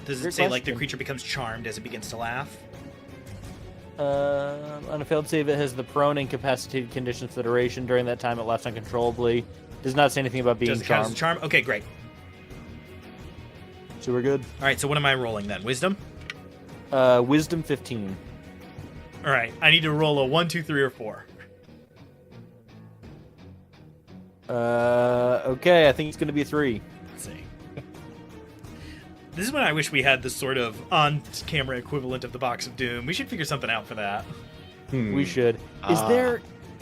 Does it Good say like the question. creature becomes charmed as it begins to laugh? On a failed save, it has the prone incapacitated conditions for the duration. During that time, it laughs uncontrollably. Does not say anything about being Does it count as a charmed. charm? Okay, great. So we're good. All right, so what am I rolling then? Wisdom? Wisdom 15. All right, I need to roll a 1, 2, 3, or 4. Okay, I think it's going to be a 3. Let's see. This is when I wish we had the sort of on-camera equivalent of the Box of Doom. We should figure something out for that. We should. Is there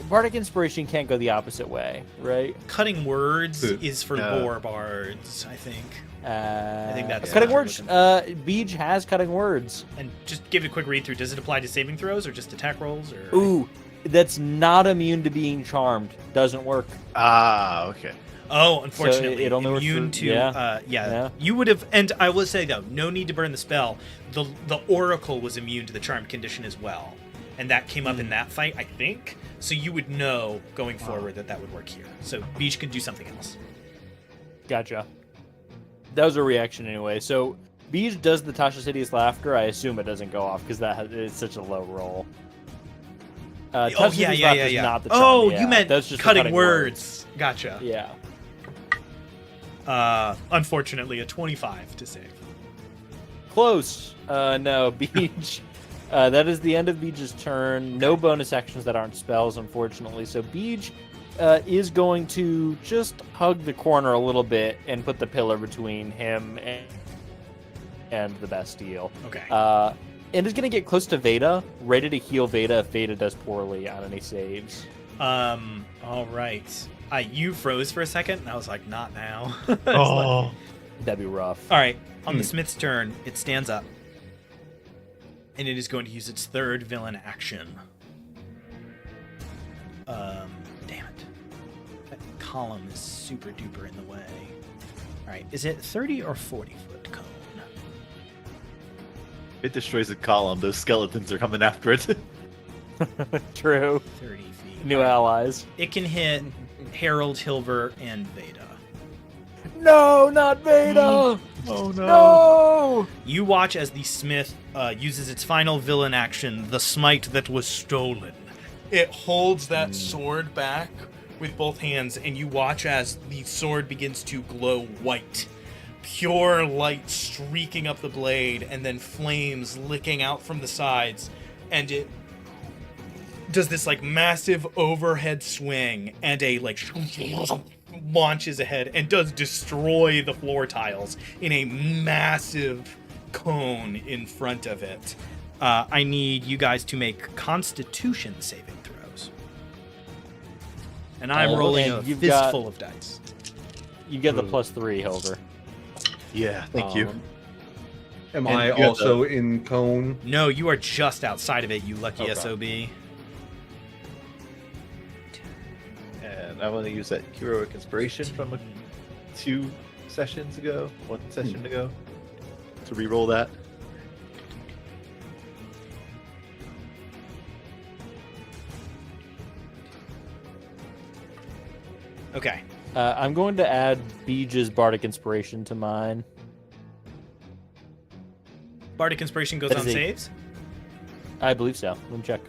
Bardic Inspiration can't go the opposite way, right? Cutting words Dude. is for No. lore bards, I think. I think that's cutting what I'm words. looking Beej has cutting words. And just give it a quick read through. Does it apply to saving throws or just attack rolls? Or Ooh, that's not immune to being charmed. Doesn't work. Ah, okay. Oh, unfortunately, it only works immune for- to yeah. yeah. Yeah. You would have, and I will say though, no need to burn the spell. The Oracle was immune to the charmed condition as well, and that came up in that fight, I think. So you would know going forward that would work here. So Beach could do something else. Gotcha. That was a reaction anyway. So Beej does the Tasha's Hideous Laughter. I assume it doesn't go off because it's such a low roll. Oh Tasha's yeah, Hideous yeah, Laughter yeah, is yeah. not the charm, Oh, yeah. you meant That's just the cutting words. Gotcha. Yeah. Unfortunately, a 25 to save. Close. No, Beej. That is the end of Beej's turn. No bonus actions that aren't spells, unfortunately. So Beej is going to just hug the corner a little bit and put the pillar between him and the Bastille. Okay. And is going to get close to Veda, ready to heal Veda if Veda does poorly on any saves. All right. You froze for a second, and I was like, not now. Oh, That'd be rough. All right. On the Smith's turn, it stands up, and it is going to use its third villain action. Damn it. That column is super duper in the way. All right. Is it 30 or 40 foot cone? it destroys the column. Those skeletons are coming after it. True. 30 feet. New allies. It can hit Harold, Hilver, and Veda. No, not Veda! Oh No! You watch as the Smith uses its final villain action, the smite that was stolen. It holds that sword back with both hands, and you watch as the sword begins to glow white. Pure light streaking up the blade, and then flames licking out from the sides, and it does this like massive overhead swing, and a like launches ahead and does destroy the floor tiles in a massive cone in front of it. I need you guys to make Constitution saving throws. And I'm Oh, rolling and a you've fistful got- of dice. You get the +3, Hilver. Yeah, thank you. Am And I you got also in cone? No, you are just outside of it, you lucky Okay. SOB. And I want to use that heroic inspiration from 1 session ago to re-roll that. Okay. I'm going to add Beej's Bardic Inspiration to mine. Bardic Inspiration goes That on is a- saves. I believe so. Let me check.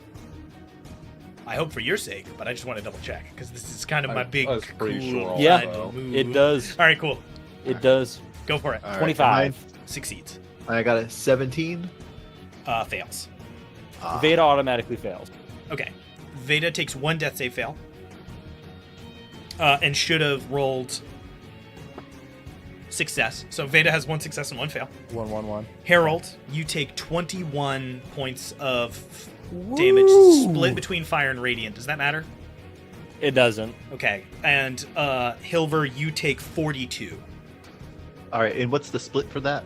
I hope for your sake, but I just want to double check because this is kind of my big I was pretty cool sure Yeah, fun move. It does. All right, cool. It does. Go for it. All right, 25. Succeeds. I got a 17. Fails. Ah, Veda automatically fails. Okay. Veda takes 1 death save fail. And should have rolled success. So Veda has 1 success and 1 fail. 1-1-1. Harold, you take 21 points of damage split between fire and radiant. Does that matter? It doesn't. Okay. And Hilver, you take 42. All right, and what's the split for that?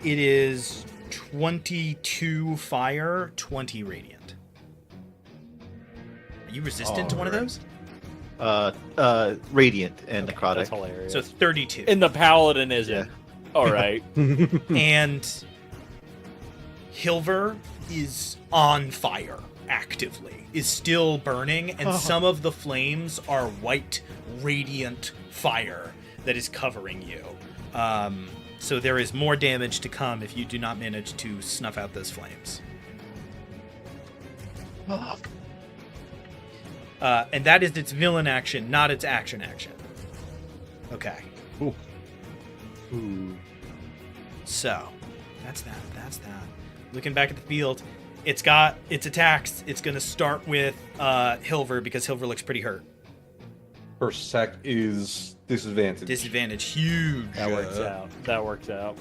It is 22 fire, 20 radiant. Are you resistant to one of those? Radiant and necrotic. That's hilarious. So 32. And the Paladin isn't. Yeah. All right. And Hilver is on fire actively, is still burning, and some of the flames are white, radiant fire that is covering you. So there is more damage to come if you do not manage to snuff out those flames. And that is its villain action, not its action. Okay. Ooh. So, that's that. Looking back at the field, it's got its attacks. It's going to start with Hilver because Hilver looks pretty hurt. First sec is disadvantage. Disadvantage, huge. That works out. That works out.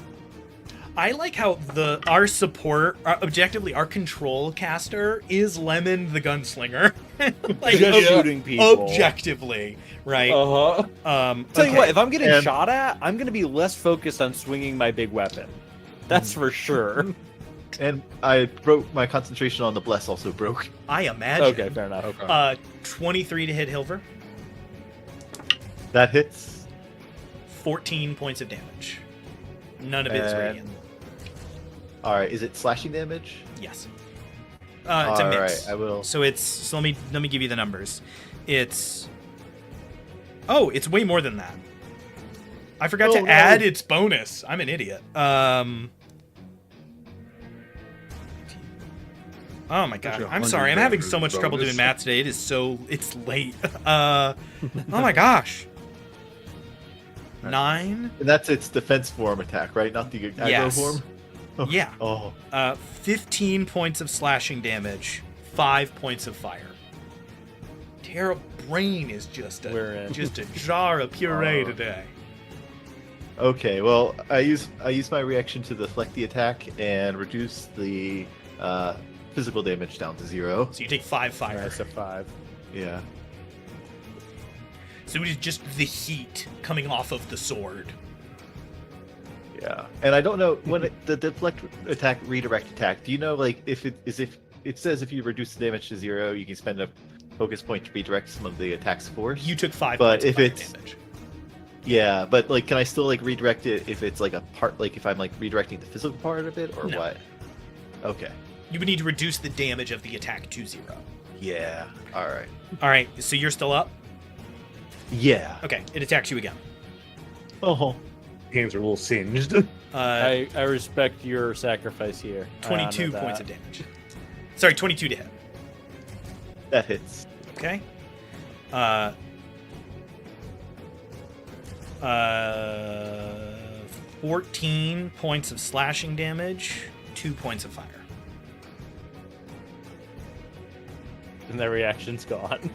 I like how our support, objectively, our control caster is Lemon the Gunslinger. Like, Just shooting people. Objectively, right? Uh-huh. Tell you Okay. what, if I'm getting And- shot at, I'm gonna be less focused on swinging my big weapon. That's for sure. And I broke my concentration on the bless. Also broke. I imagine. Okay, fair enough. Okay. 23 to hit Hilver, That hits. 14 points of damage. None of it is And- radiant. All right. Is it slashing damage? Yes. It's a All mix. right, I will. So let me give you the numbers. It's it's way more than that. I forgot Oh, to no. add its bonus. I'm an idiot. Oh my god. Actually, I'm sorry. I'm 100 having damage so much is trouble bonus. doing math today. It's late. Oh my gosh. 9. And that's its defense form attack, right? Not the aggro Yes. form. Oh, Yeah. Oh. 15 points of slashing damage, 5 points of fire. Terra Brain is just We're in. a jar of puree today. Okay. Well, I use my reaction to deflect the attack and reduce the physical damage down to 0. So you take 5 fire. Nice, a 5. Yeah. So it is just the heat coming off of the sword. Yeah. And I don't know when the deflect attack, redirect attack. Do you know like if it says if you reduce the damage to 0, you can spend a focus point to redirect some of the attack's force. You took 5 But points of if fire it's- damage. Yeah, but like, can I still like redirect it if it's like a part, like if I'm like redirecting the physical part of it, or No. what? Okay. You would need to reduce the damage of the attack to 0. Yeah. All right. All right, so you're still up? Yeah. Okay, it attacks you again. Oh. Hands are a little singed. I respect your sacrifice here. I 22 honor that. points of damage. Sorry, 22 to hit. That hits. Okay. 14 points of slashing damage, 2 points of fire. And their reaction's gone.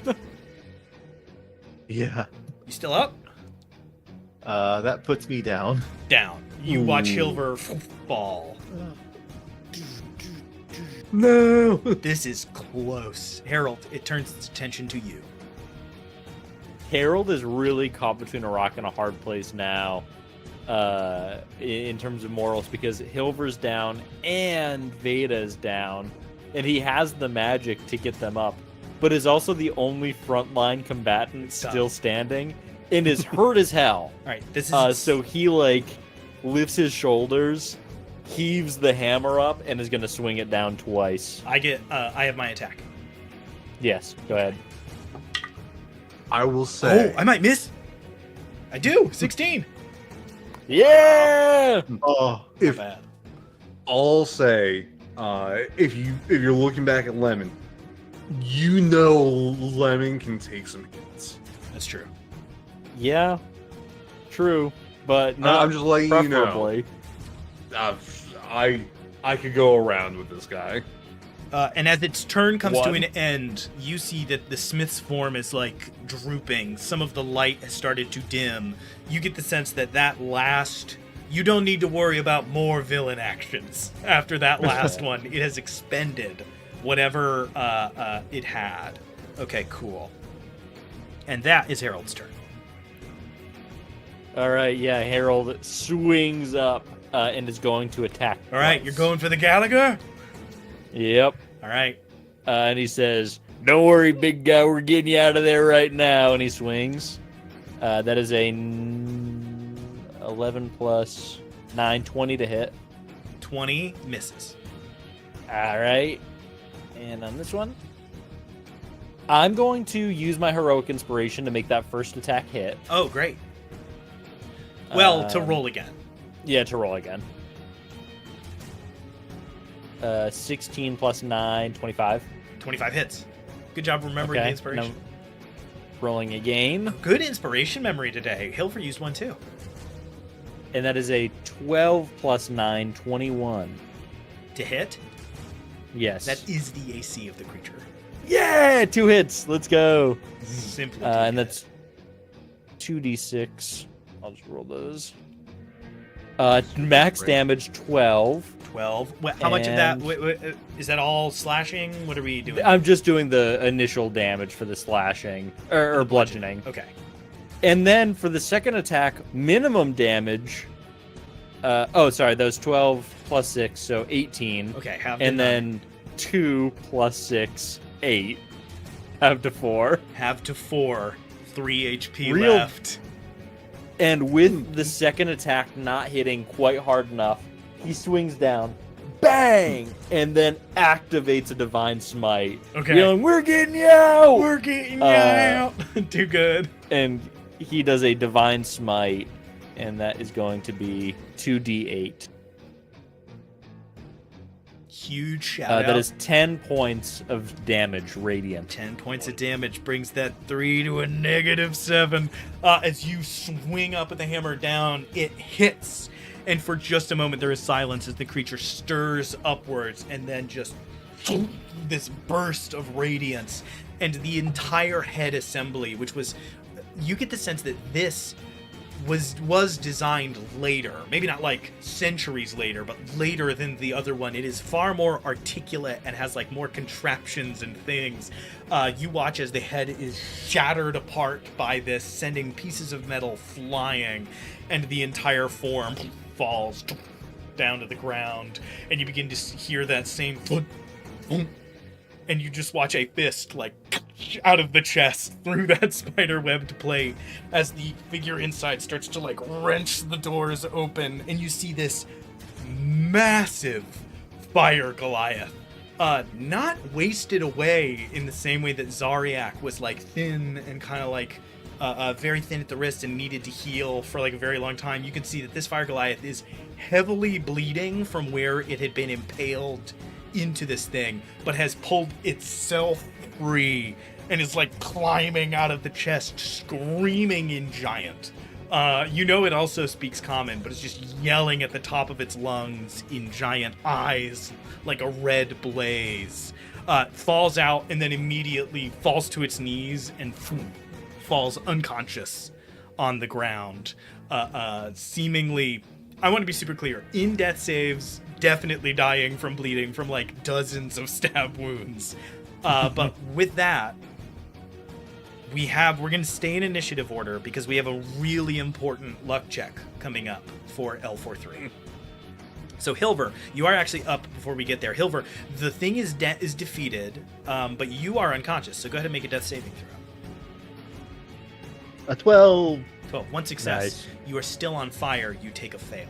Yeah. You still up? That puts me down. Down. You watch Hilver fall. No. This is close. Harold, it turns its attention to you. Harold is really caught between a rock and a hard place now, in terms of morals, because Hilver's down and Veda's down, and he has the magic to get them up, but is also the only frontline combatant still standing, and is hurt as hell. All right, this is So he like lifts his shoulders, heaves the hammer up, and is going to swing it down twice. I have my attack. Yes, go ahead. I will say. Oh, I might miss. I do. 16. Yeah. Oh. if Not bad. I'll say, if you're looking back at Lemon, you know Lemon can take some hits. That's true. Yeah. True, but not I'm just letting you know. preferably. I could go around with this guy. And as its turn comes to One. an end, you see that the smith's form is like drooping. Some of the light has started to dim. You get the sense that last. You don't need to worry about more villain actions after that last one. It has expended whatever it had. Okay, cool. And that is Harold's turn. All right, yeah. Harold swings up and is going to attack. All right, twice. you're going for the Gallagher? Yep. All right. And he says, "Don't worry, big guy. We're getting you out of there right now." And he swings. That is a 11 plus 9, 20 to hit. 20 misses. All right. And on this one, I'm going to use my heroic inspiration to make that first attack hit. Oh, great. Well, to Um, roll again. Yeah, to roll again. 16 plus 9, 25. 25 hits. Good job remembering the inspiration. now rolling again. Good inspiration memory today. Hilfer used one too. And that is a 12 plus 9, 21. To hit, Yes. that is the AC of the creature. Yeah, 2 hits. Let's go. Simply. to And hit. that's 2d6. I'll just roll those. Max damage 12. 12. How much of that? And- Is that all slashing? What are we doing? I'm just doing the initial damage for the slashing or bludgeoning. Okay. And then for the second attack, minimum damage. Those 12 plus 6, so 18. Okay. Have And then 2 plus 6, 8. Have to 4. have to 4. 3 HP Real- left. And with the second attack not hitting quite hard enough, he swings down, bang, and then activates a divine smite. Okay. Yelling, "We're getting you out!" We're getting you out. Too good. And he does a divine smite, and that is going to be 2d8. Huge shout out. That is 10 points of damage, radiant. 10 points of damage brings that 3 to a -7. As you swing up with the hammer down, it hits. And for just a moment, there is silence as the creature stirs upwards and then just this burst of radiance. And the entire head assembly, which was... You get the sense that this was designed later, maybe not like centuries later, but later than the other one. It is far more articulate and has like more contraptions and things. You watch as the head is shattered apart by this, sending pieces of metal flying, and the entire form falls down to the ground, and you begin to hear that same and you just watch a fist like out of the chest through that spider webbed plate as the figure inside starts to like wrench the doors open, and you see this massive fire Goliath. Not wasted away in the same way that Zariak was like thin and kind of like very thin at the wrist and needed to heal for like a very long time. You can see that this fire Goliath is heavily bleeding from where it had been impaled into this thing, but has pulled itself free and is like climbing out of the chest, screaming in giant. It also speaks common, but it's just yelling at the top of its lungs in giant eyes like a red blaze. Falls out and then immediately falls to its knees and falls unconscious on the ground. Seemingly, I want to be super clear, in death saves, definitely dying from bleeding from like dozens of stab wounds. But with that, we're going to stay in initiative order because we have a really important luck check coming up for L43. So Hilver, you are actually up before we get there. Hilver, the thing is defeated, but you are unconscious. So go ahead and make a death saving throw. A 12. 12. One success. Nice. You are still on fire. You take a fail.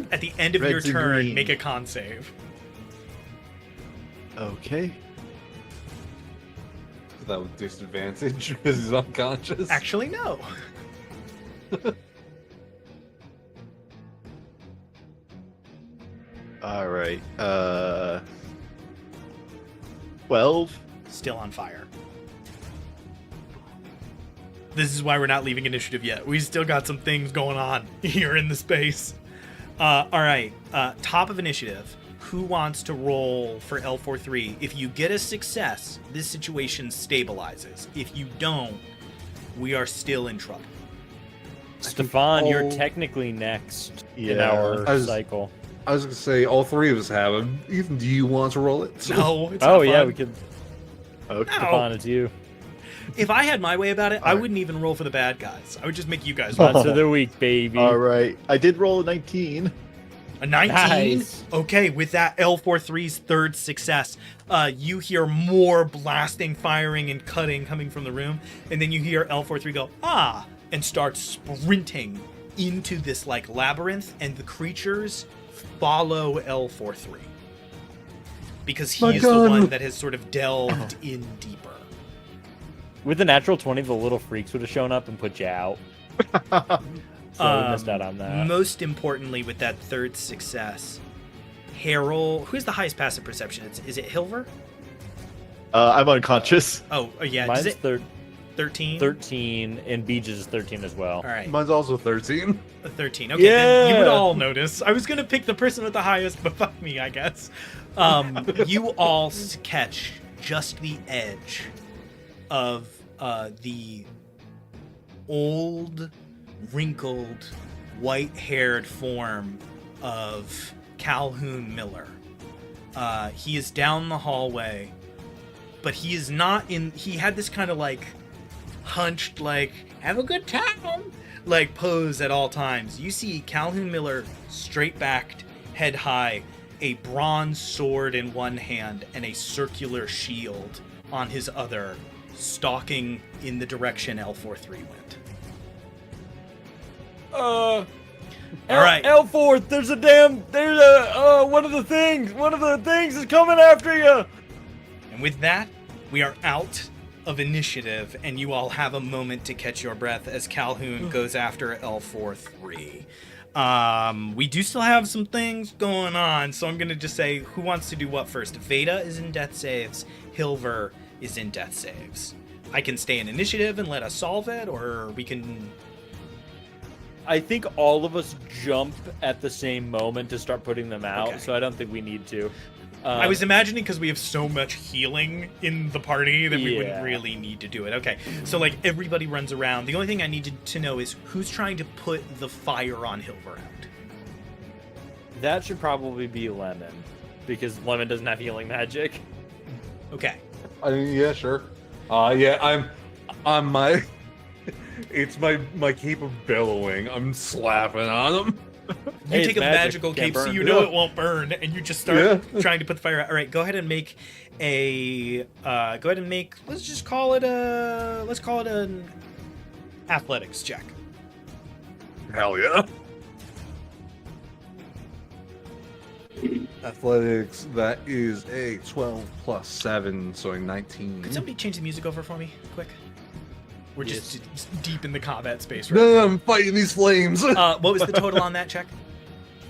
At the end of your Reds and turn, green. make a con save. Okay. Is that with disadvantage because he's unconscious? Actually, no. All right. 12. Still on fire. This is why we're not leaving initiative yet. We still got some things going on here in the space. All right. Top of initiative. Who wants to roll for L43? If you get a success, this situation stabilizes. If you don't, we are still in trouble. Stefan, you're all- technically next in Yeah. our I was- cycle. I was gonna say all three of us have them. Ethan, do you want to roll it? No, it's Oh not yeah, fun. we could. Okay. Stefan, it's you. If I had my way about it, I Alright. wouldn't even roll for the bad guys. I would just make you guys roll. Monster of the week, baby. All right. I did roll a 19. A 19? Nice. Okay, with that L43's third success, you hear more blasting, firing, and cutting coming from the room, and then you hear L43 go, ah, and start sprinting into this, like, labyrinth, and the creatures follow L43. Because My he's the gun. one that has sort of delved in deeper. With the natural 20, the little freaks would have shown up and put you out. So we missed out on that. Most importantly, with that third success, Harold, who's the highest passive perception? Is it Hilver? I'm unconscious. Oh, yeah. Mine's Is it 13? 13, and Beej is 13 as well. All right. Mine's also 13. A 13. Okay, then you would Yeah. all notice. I was going to pick the person with the highest, but fuck me, I guess. You all catch just the edge of the old, wrinkled, white-haired form of Calhoun Miller. He is down the hallway, but he is not in... He had this kind of, like, hunched, like, have a good time, like, pose at all times. You see Calhoun Miller straight-backed, head high, a bronze sword in one hand and a circular shield on his other, stalking in the direction L43 went. All right. L4, there's one of the things is coming after you. And with that, we are out of initiative, and you all have a moment to catch your breath as Calhoun goes after L43. We do still have some things going on, so I'm going to just say who wants to do what first. Veda is in death saves, Hilver is in death saves. I can stay in initiative and let us solve it, or we can... I think all of us jump at the same moment to start putting them out, Okay. so I don't think we need to. I was imagining because we have so much healing in the party that we wouldn't Yeah. really need to do it. Okay, so like everybody runs around. The only thing I needed to know is who's trying to put the fire on Hilver out. That should probably be Lemon, because Lemon doesn't have healing magic. Okay. I mean, yeah, sure. Yeah, I'm my. It's my cape of bellowing. I'm slapping on him. You Hey, take it's a magic. magical Can't cape so burn. you know Yeah. it won't burn, and you just start Yeah. trying to put the fire out. All right, go ahead and make a. Let's just call it a. Let's call it an athletics check. Hell yeah. Athletics, that is a 12 plus 7, so a 19. Could somebody change the music over for me, quick? We're just deep in the combat space No, right no, I'm fighting these flames. now. What was the total on that check?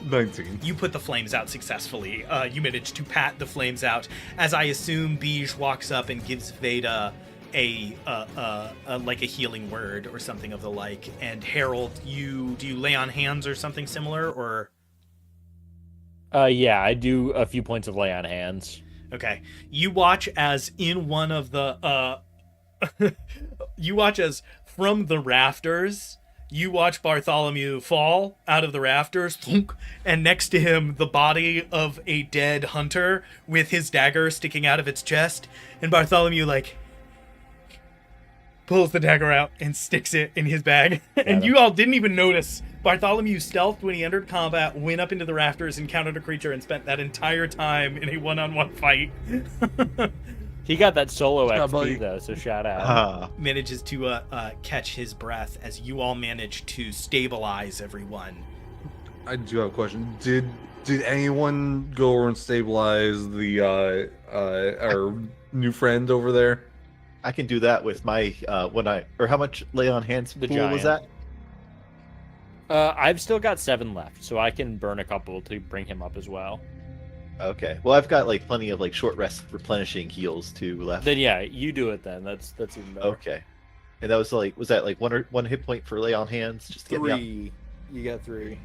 19. You put the flames out successfully. You managed to pat the flames out. As I assume, Bij walks up and gives Veda a like a healing word or something of the like. And Harold, do you lay on hands or something similar, or? Yeah, I do a few points of lay on hands. Okay. You watch as in one of the you watch as from the rafters, you watch Bartholomew fall out of the rafters, thunk, and next to him the body of a dead hunter with his dagger sticking out of its chest, and Bartholomew like pulls the dagger out and sticks it in his bag. And you all didn't even notice. Bartholomew stealthed when he entered combat, went up into the rafters, encountered a creature, and spent that entire time in a one-on-one fight. He got that solo Yeah, XP buddy. though, so shout out. Manages to catch his breath as you all manage to stabilize everyone. I do have a question. Did anyone go over and stabilize the our new friend over there? I can do that with my how much lay on hands The pool was that? giant. I've still got 7 left, so I can burn a couple to bring him up as well. Okay. Well, I've got like plenty of like short rest replenishing heals too left. Then yeah, you do it then. That's even better. Okay. And that was that like one hit point for lay on hands just to get me up? 3. You got 3.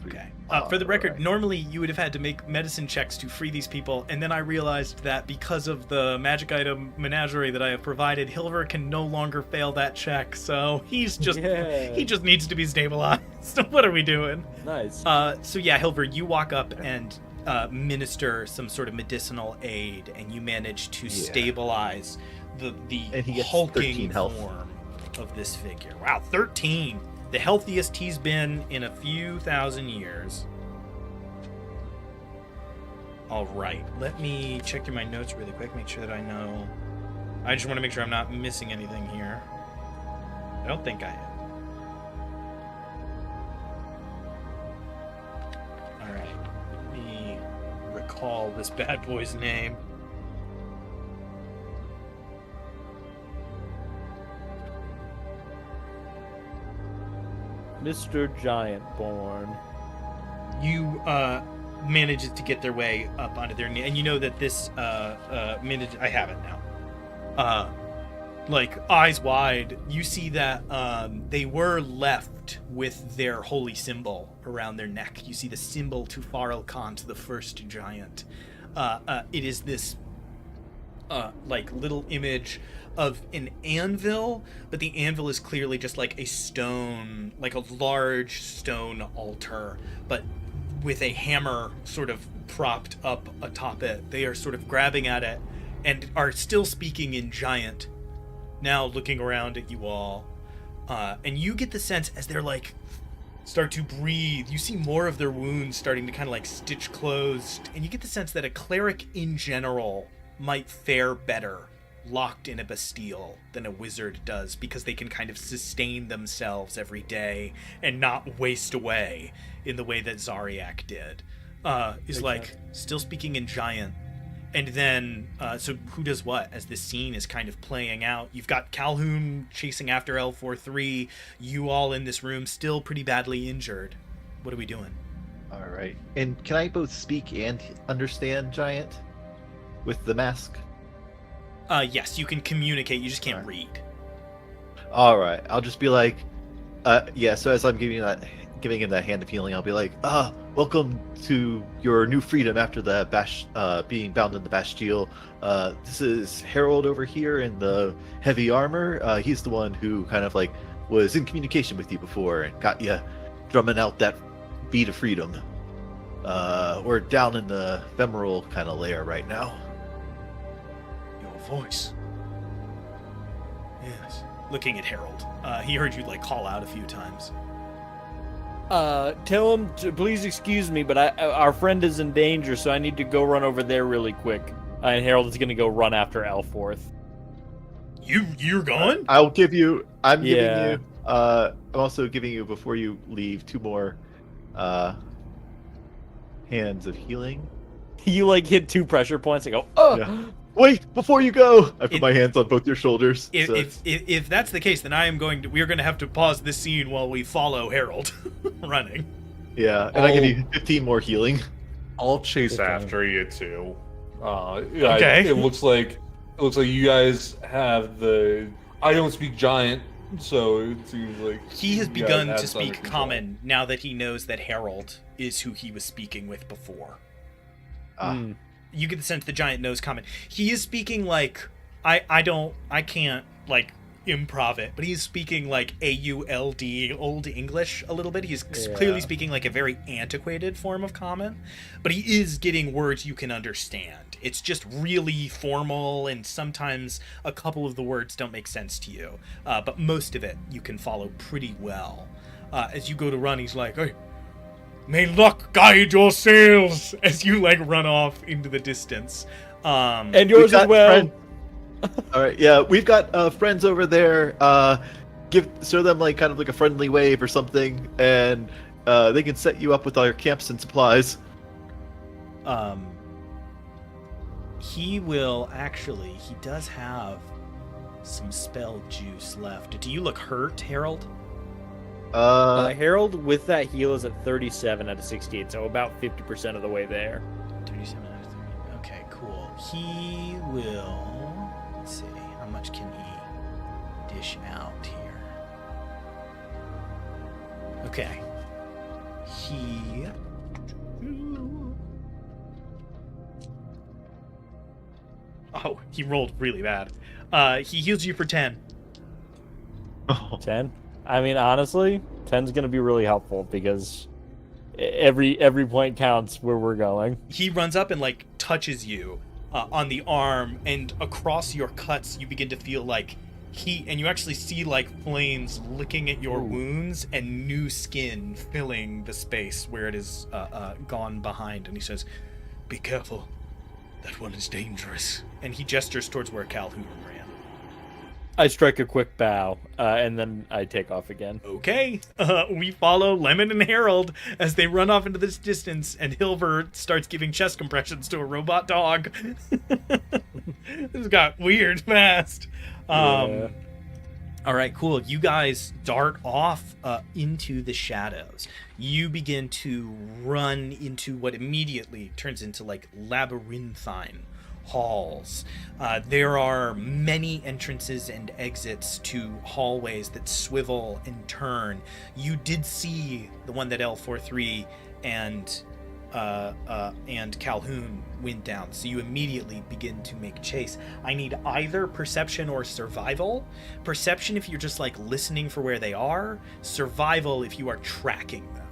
Okay. For the record, Alright. normally you would have had to make medicine checks to free these people, and then I realized that because of the magic item menagerie that I have provided, Hilver can no longer fail that check, so he just needs to be stabilized. So what are we doing? Nice. So yeah, Hilver, you walk up and minister some sort of medicinal aid, and you manage to stabilize the And he gets hulking 13 health. form of this figure. Wow, 13! The healthiest he's been in a few thousand years. All right, let me check through my notes really quick, make sure that I know. I just want to make sure I'm not missing anything here. I don't think I am. All right, let me recall this bad boy's name. Mr. Giantborn. You manages to get their way up onto their knee, and you know that this minute I have it now. Like eyes wide, you see that they were left with their holy symbol around their neck. You see the symbol to Farl Kant, the first giant. It is this like little image of an anvil, but the anvil is clearly just like a stone, like a large stone altar, but with a hammer sort of propped up atop it. They are sort of grabbing at it and are still speaking in giant, now looking around at you all. And you get the sense as they're like start to breathe, you see more of their wounds starting to kind of like stitch closed, and you get the sense that a cleric in general might fare better locked in a Bastille than a wizard does, because they can kind of sustain themselves every day and not waste away in the way that Zariak did. Is like still speaking in giant. And then, so who does what as this scene is kind of playing out? You've got Calhoun chasing after L43, you all in this room still pretty badly injured. What are we doing? All right. And can I both speak and understand giant with the mask? Yes, you can communicate, you just can't read. All right. I'll just be like, yeah, so as I'm giving him that hand of healing, I'll be like, welcome to your new freedom after the being bound in the Bastille. This is Harold over here in the heavy armor. He's the one who kind of like was in communication with you before and got you drumming out that beat of freedom. We're down in the ephemeral kind of layer right now. Your voice. Yes. Looking at Harold. He heard you like call out a few times. Tell him to please excuse me, but our friend is in danger, so I need to go run over there really quick. And Harold is going to go run after Alforth. You're going? I'm giving you, I'm also giving you, before you leave, 2 more, hands of healing. You like hit 2 pressure points and go, oh! Yeah. Wait, before you go! I put my hands on both your shoulders. If that's the case, then we're going to have to pause this scene while we follow Harold running. Yeah, and I give you 15 more healing. I'll chase after you too. Okay. It looks like you guys have the. I don't speak giant, so it seems like he has you begun guys to have some under speak control. common now that he knows that Harold is who he was speaking with before. You get the sense the giant knows common. He is speaking like I can't like improv it, but he's speaking like AULD, Old English a little bit. He's clearly speaking like a very antiquated form of common, but he is getting words you can understand. It's just really formal, and sometimes a couple of the words don't make sense to you, but most of it you can follow pretty well. As you go to run, he's like, hey, may luck guide your sails, as you like run off into the distance. And yours as well. All right, yeah, we've got friends over there. Show them like kind of like a friendly wave or something, and they can set you up with all your camps and supplies. He does have some spell juice left. Do you look hurt, Harold? Harold with that heal is at 37 out of 68, so about 50% of the way there. 37 out of 30. Okay, cool. He will. Let's see. How much can he dish out here? Okay. He rolled really bad. He heals you for 10. 10? I mean, honestly, 10's going to be really helpful because every point counts where we're going. He runs up and like touches you on the arm, and across your cuts you begin to feel like heat, and you actually see like flames licking at your wounds and new skin filling the space where it is gone behind. And he says, "Be careful, that one is dangerous." And he gestures towards where Calhoun ran. I strike a quick bow, and then I take off again. Okay, we follow Lemon and Harold as they run off into this distance, and Hilver starts giving chest compressions to a robot dog. This got weird fast. All right, cool. You guys dart off into the shadows. You begin to run into what immediately turns into like labyrinthine halls. There are many entrances and exits to hallways that swivel and turn. You did see the one that L43 and and Calhoun went down. So you immediately begin to make chase. I need either perception or survival. Perception if you're just like listening for where they are. Survival if you are tracking them.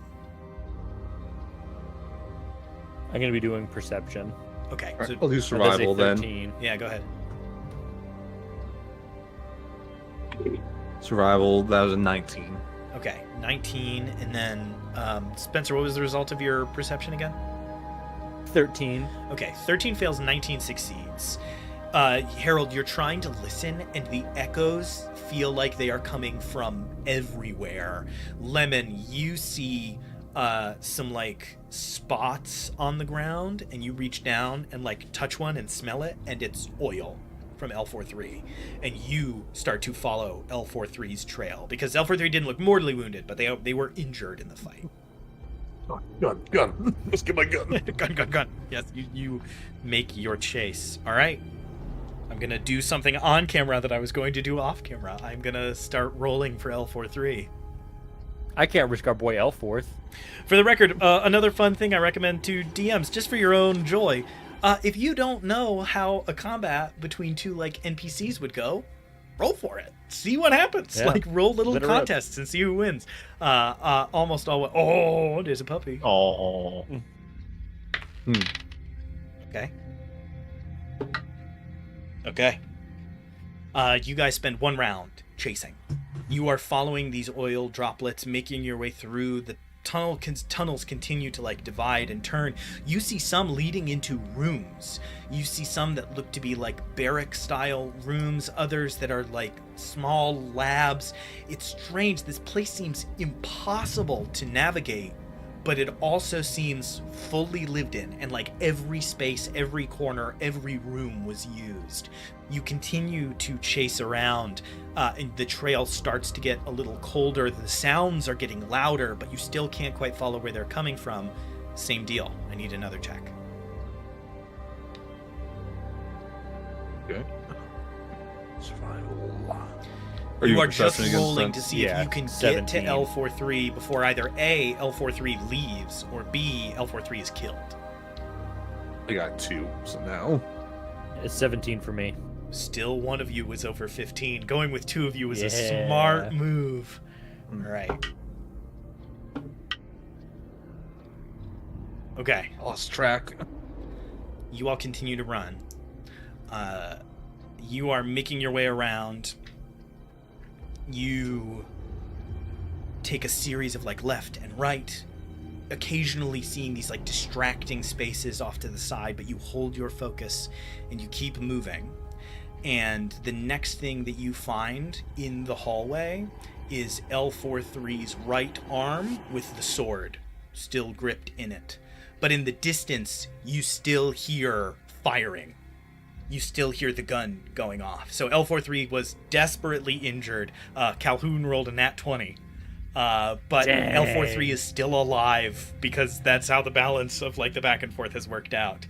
I'm gonna be doing perception. Okay. All right, So, I'll do That's a survival then. 13. yeah, go ahead. Survival, that was a 19. Okay, 19, and then Spencer, what was the result of your perception again? 13. Okay, 13 fails, 19 succeeds. Harold, you're trying to listen, and the echoes feel like they are coming from everywhere. Lemon, you see some like spots on the ground, and you reach down and like touch one and smell it, and it's oil from L43, and you start to follow L43's trail because L43 didn't look mortally wounded, but they were injured in the fight. Oh, gun. Let's get my gun. Gun. Yes, you make your chase. All right. I'm going to do something on camera that I was going to do off camera. I'm going to start rolling for L43. I can't risk our boy Elforth. For the record, another fun thing I recommend to DMs, just for your own joy, if you don't know how a combat between two like NPCs would go, roll for it. See what happens. Yeah. Like roll little Let her rip. contests and see who wins. Almost always. Oh, there's a puppy. Oh. Okay. Okay. You guys spend one round chasing. You are following these oil droplets, making your way through the tunnels continue to like divide and turn. You see some leading into rooms. You see some that look to be like barrack style rooms, others that are like small labs. It's strange. This place seems impossible to navigate, but it also seems fully lived in, and like every space, every corner, every room was used. You continue to chase around, and the trail starts to get a little colder. The sounds are getting louder, but you still can't quite follow where they're coming from. Same deal. I need another check. Okay. Survival. You are just perception against rolling them? to see if you can 17. get to L43 before either A, L43 leaves, or B, L43 is killed. I got 2, so now. It's 17 for me. Still one of you was over 15. Going with two of you was a Yeah. smart move. All right. Okay. Lost track. You all continue to run. You are making your way around. You take a series of like left and right, occasionally seeing these like distracting spaces off to the side, but you hold your focus and you keep moving. And the next thing that you find in the hallway is L43's right arm with the sword still gripped in it. But in the distance, you still hear firing. You still hear the gun going off. So L43 was desperately injured. Calhoun rolled a nat 20. But Dang. L43 is still alive because that's how the balance of like the back and forth has worked out.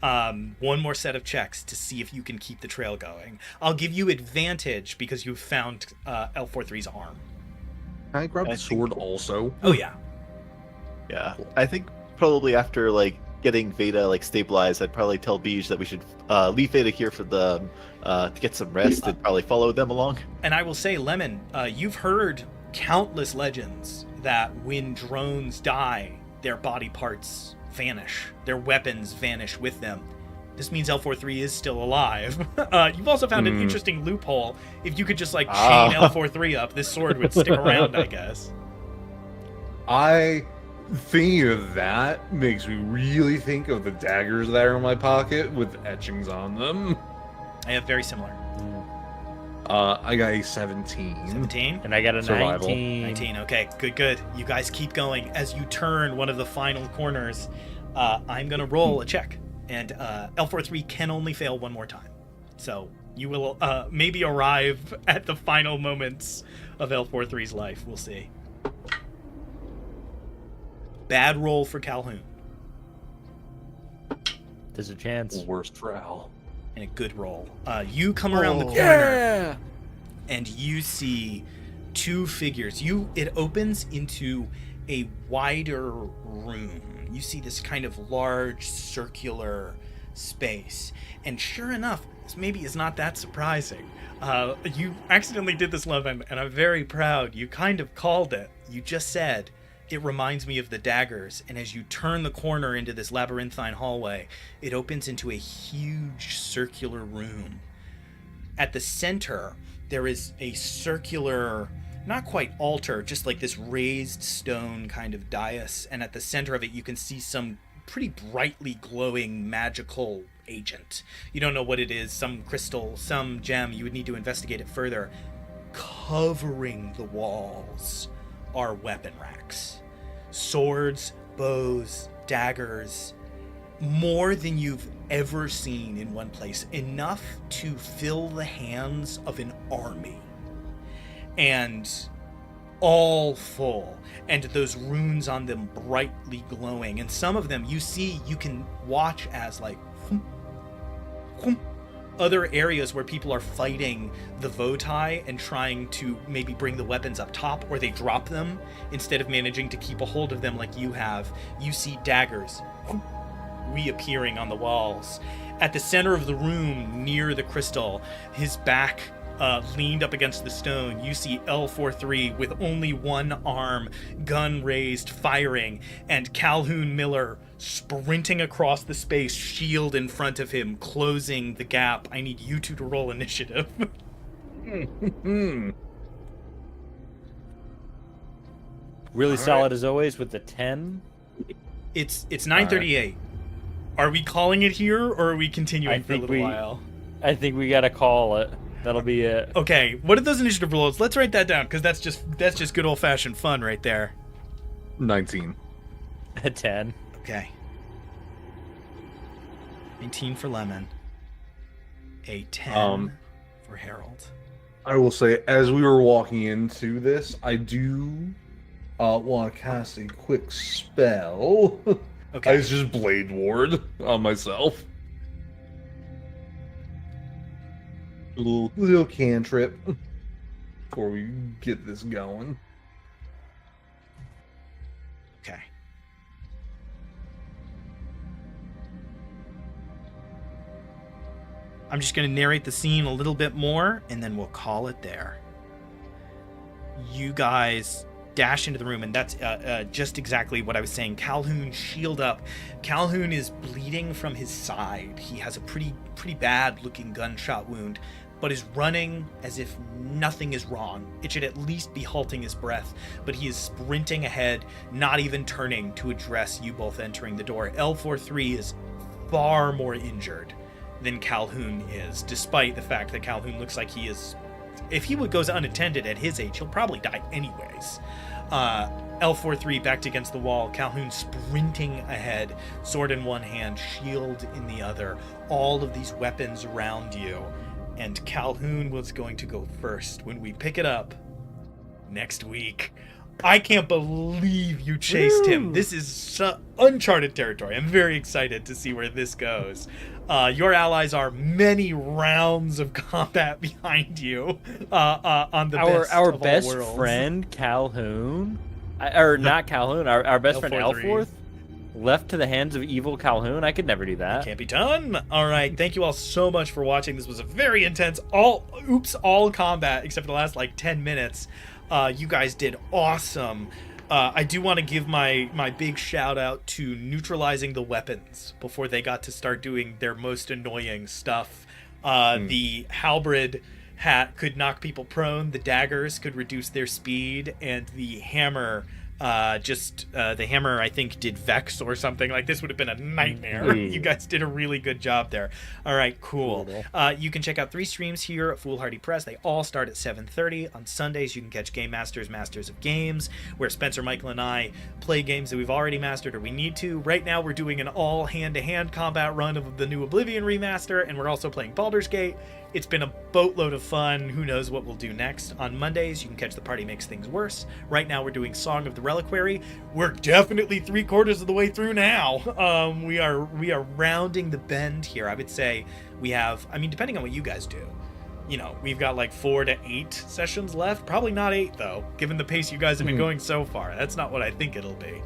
One more set of checks to see if you can keep the trail going. I'll give you advantage because you've found L43's arm. Can I grab I the sword also? Oh yeah. Yeah. I think probably after like getting Veda like stabilized, I'd probably tell Beej that we should leave Veda here for them to get some rest and probably follow them along. And I will say, Lemon, you've heard countless legends that when drones die, their body parts vanish, their weapons vanish with them. This means L43 is still alive. You've also found an interesting loophole. If you could just like chain L43 up, this sword would stick around, I guess. Thinking of that makes me really think of the daggers that are in my pocket with etchings on them. I have very similar. I got a 17. 17? And I got a Survival. 19. Okay, good. You guys keep going. As you turn one of the final corners, I'm going to roll a check. And L43 can only fail one more time. So you will maybe arrive at the final moments of L43's life. We'll see. Bad roll for Calhoun. There's a chance. Worst for Al. And a good roll. You come around the corner. And you see two figures. It opens into a wider room. You see this kind of large circular space. And sure enough, this maybe is not that surprising. You accidentally did this, Levin, and I'm very proud. You kind of called it. You just said, it reminds me of the daggers. And as you turn the corner into this labyrinthine hallway, it opens into a huge circular room. At the center, there is a circular, not quite altar, just like this raised stone kind of dais. And at the center of it, you can see some pretty brightly glowing magical agent. You don't know what it is, some crystal, some gem. You would need to investigate it further. Covering the walls are weapon racks. Swords, bows, daggers, more than you've ever seen in one place. Enough to fill the hands of an army. And all full. And those runes on them brightly glowing. And some of them you can watch as like other areas where people are fighting the Votai and trying to maybe bring the weapons up top, or they drop them instead of managing to keep a hold of them like you have. You see daggers reappearing on the walls. At the center of the room, near the crystal, his back leaned up against the stone, you see L43 with only one arm, gun raised, firing, and Calhoun Miller sprinting across the space, shield in front of him, closing the gap. I need you two to roll initiative. Really solid as always with the 10. It's 9:38. Are we calling it here, or are we continuing for a little while? I think we gotta call it. That'll be it. Okay, what are those initiative rolls? Let's write that down, because that's just good old-fashioned fun right there. 19. A 10. Okay. 19 for Lemon. A 10 for Harold. I will say, as we were walking into this, I do want to cast a quick spell. Okay. It's just Blade Ward on myself. A little cantrip before we get this going. Okay. I'm just going to narrate the scene a little bit more, and then we'll call it there. You guys dash into the room, and that's just exactly what I was saying. Calhoun, shield up. Calhoun is bleeding from his side. He has a pretty bad-looking gunshot wound, but is running as if nothing is wrong. It should at least be halting his breath, but he is sprinting ahead, not even turning to address you both entering the door. L43 is far more injured than Calhoun is, despite the fact that Calhoun looks like he is... If he goes unattended at his age, he'll probably die anyways. L43 backed against the wall, Calhoun sprinting ahead, sword in one hand, shield in the other, all of these weapons around you. And Calhoun was going to go first when we pick it up next week. I can't believe you chased him. This is uncharted territory. I'm very excited to see where this goes. Your allies are many rounds of combat behind you on the best our of best all worlds. friend Calhoun, or not Calhoun, our best friend Elforth, left to the hands of evil Calhoun. I could never do that. Can't be done. All right, thank you all so much for watching. This was a very intense all combat except for the last like 10 minutes. You guys did awesome. I do want to give my big shout out to neutralizing the weapons before they got to start doing their most annoying stuff. The halberd hat could knock people prone, the daggers could reduce their speed, and the hammer the hammer I think did Vex or something. Like, this would have been a nightmare. You guys did a really good job there. All right, cool. You can check out 3 streams here at Foolhardy Press. They all start at 7:30 on Sundays. You can catch Game Masters of Games, where Spencer, Michael, and I play games that we've already mastered or we need to. Right now we're doing an all hand-to-hand combat run of the new Oblivion remaster, and we're also playing Baldur's Gate. It's been a boatload of fun. Who knows what we'll do next. On Mondays, you can catch The Party Makes Things Worse. Right now, we're doing Song of the Reliquary. We're definitely 3/4 of the way through now. We are rounding the bend here. I would say we have, I mean, depending on what you guys do, we've got like 4 to 8 sessions left. Probably not 8 though, given the pace you guys have been going so far. That's not what I think it'll be.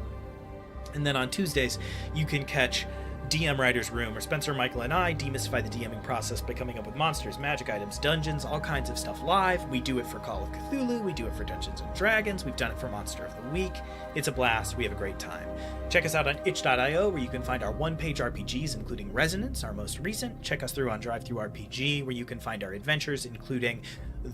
And then on Tuesdays, you can catch DM Writer's Room, where Spencer, Michael, and I demystify the DMing process by coming up with monsters, magic items, dungeons, all kinds of stuff live. We do it for Call of Cthulhu, we do it for Dungeons & Dragons, we've done it for Monster of the Week. It's a blast, we have a great time. Check us out on itch.io, where you can find our one-page RPGs, including Resonance, our most recent. Check us through on DriveThruRPG, where you can find our adventures, including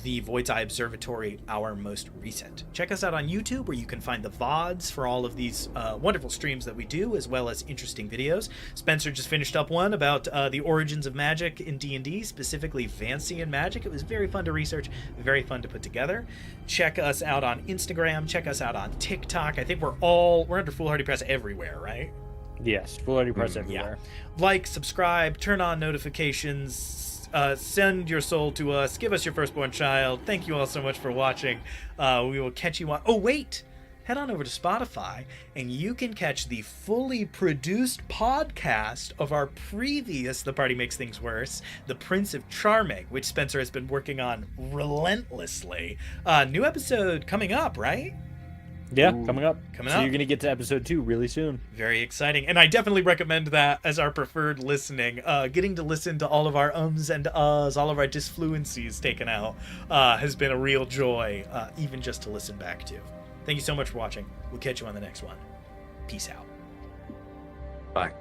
the Void's Eye Observatory, our most recent. Check us out on YouTube, where you can find the VODs for all of these wonderful streams that we do, as well as interesting videos. Spencer just finished up one about the origins of magic in D&D, specifically Vancian magic. It was very fun to research, very fun to put together. Check us out on Instagram. Check us out on TikTok. I think we're under Foolhardy Press everywhere, right? Yes, Foolhardy Press everywhere. Like, subscribe, turn on notifications, send your soul to us, give us your firstborn child. Thank you all so much for watching. We will catch you on... Oh, wait! Head on over to Spotify, and you can catch the fully produced podcast of our previous The Party Makes Things Worse, The Prince of Charming, which Spencer has been working on relentlessly. New episode coming up, right? Yeah, coming up. So up. you're going to get to episode 2 really soon. Very exciting. And I definitely recommend that as our preferred listening. Getting to listen to all of our ums and uhs, all of our disfluencies taken out, has been a real joy, even just to listen back to. Thank you so much for watching. We'll catch you on the next one. Peace out. Bye.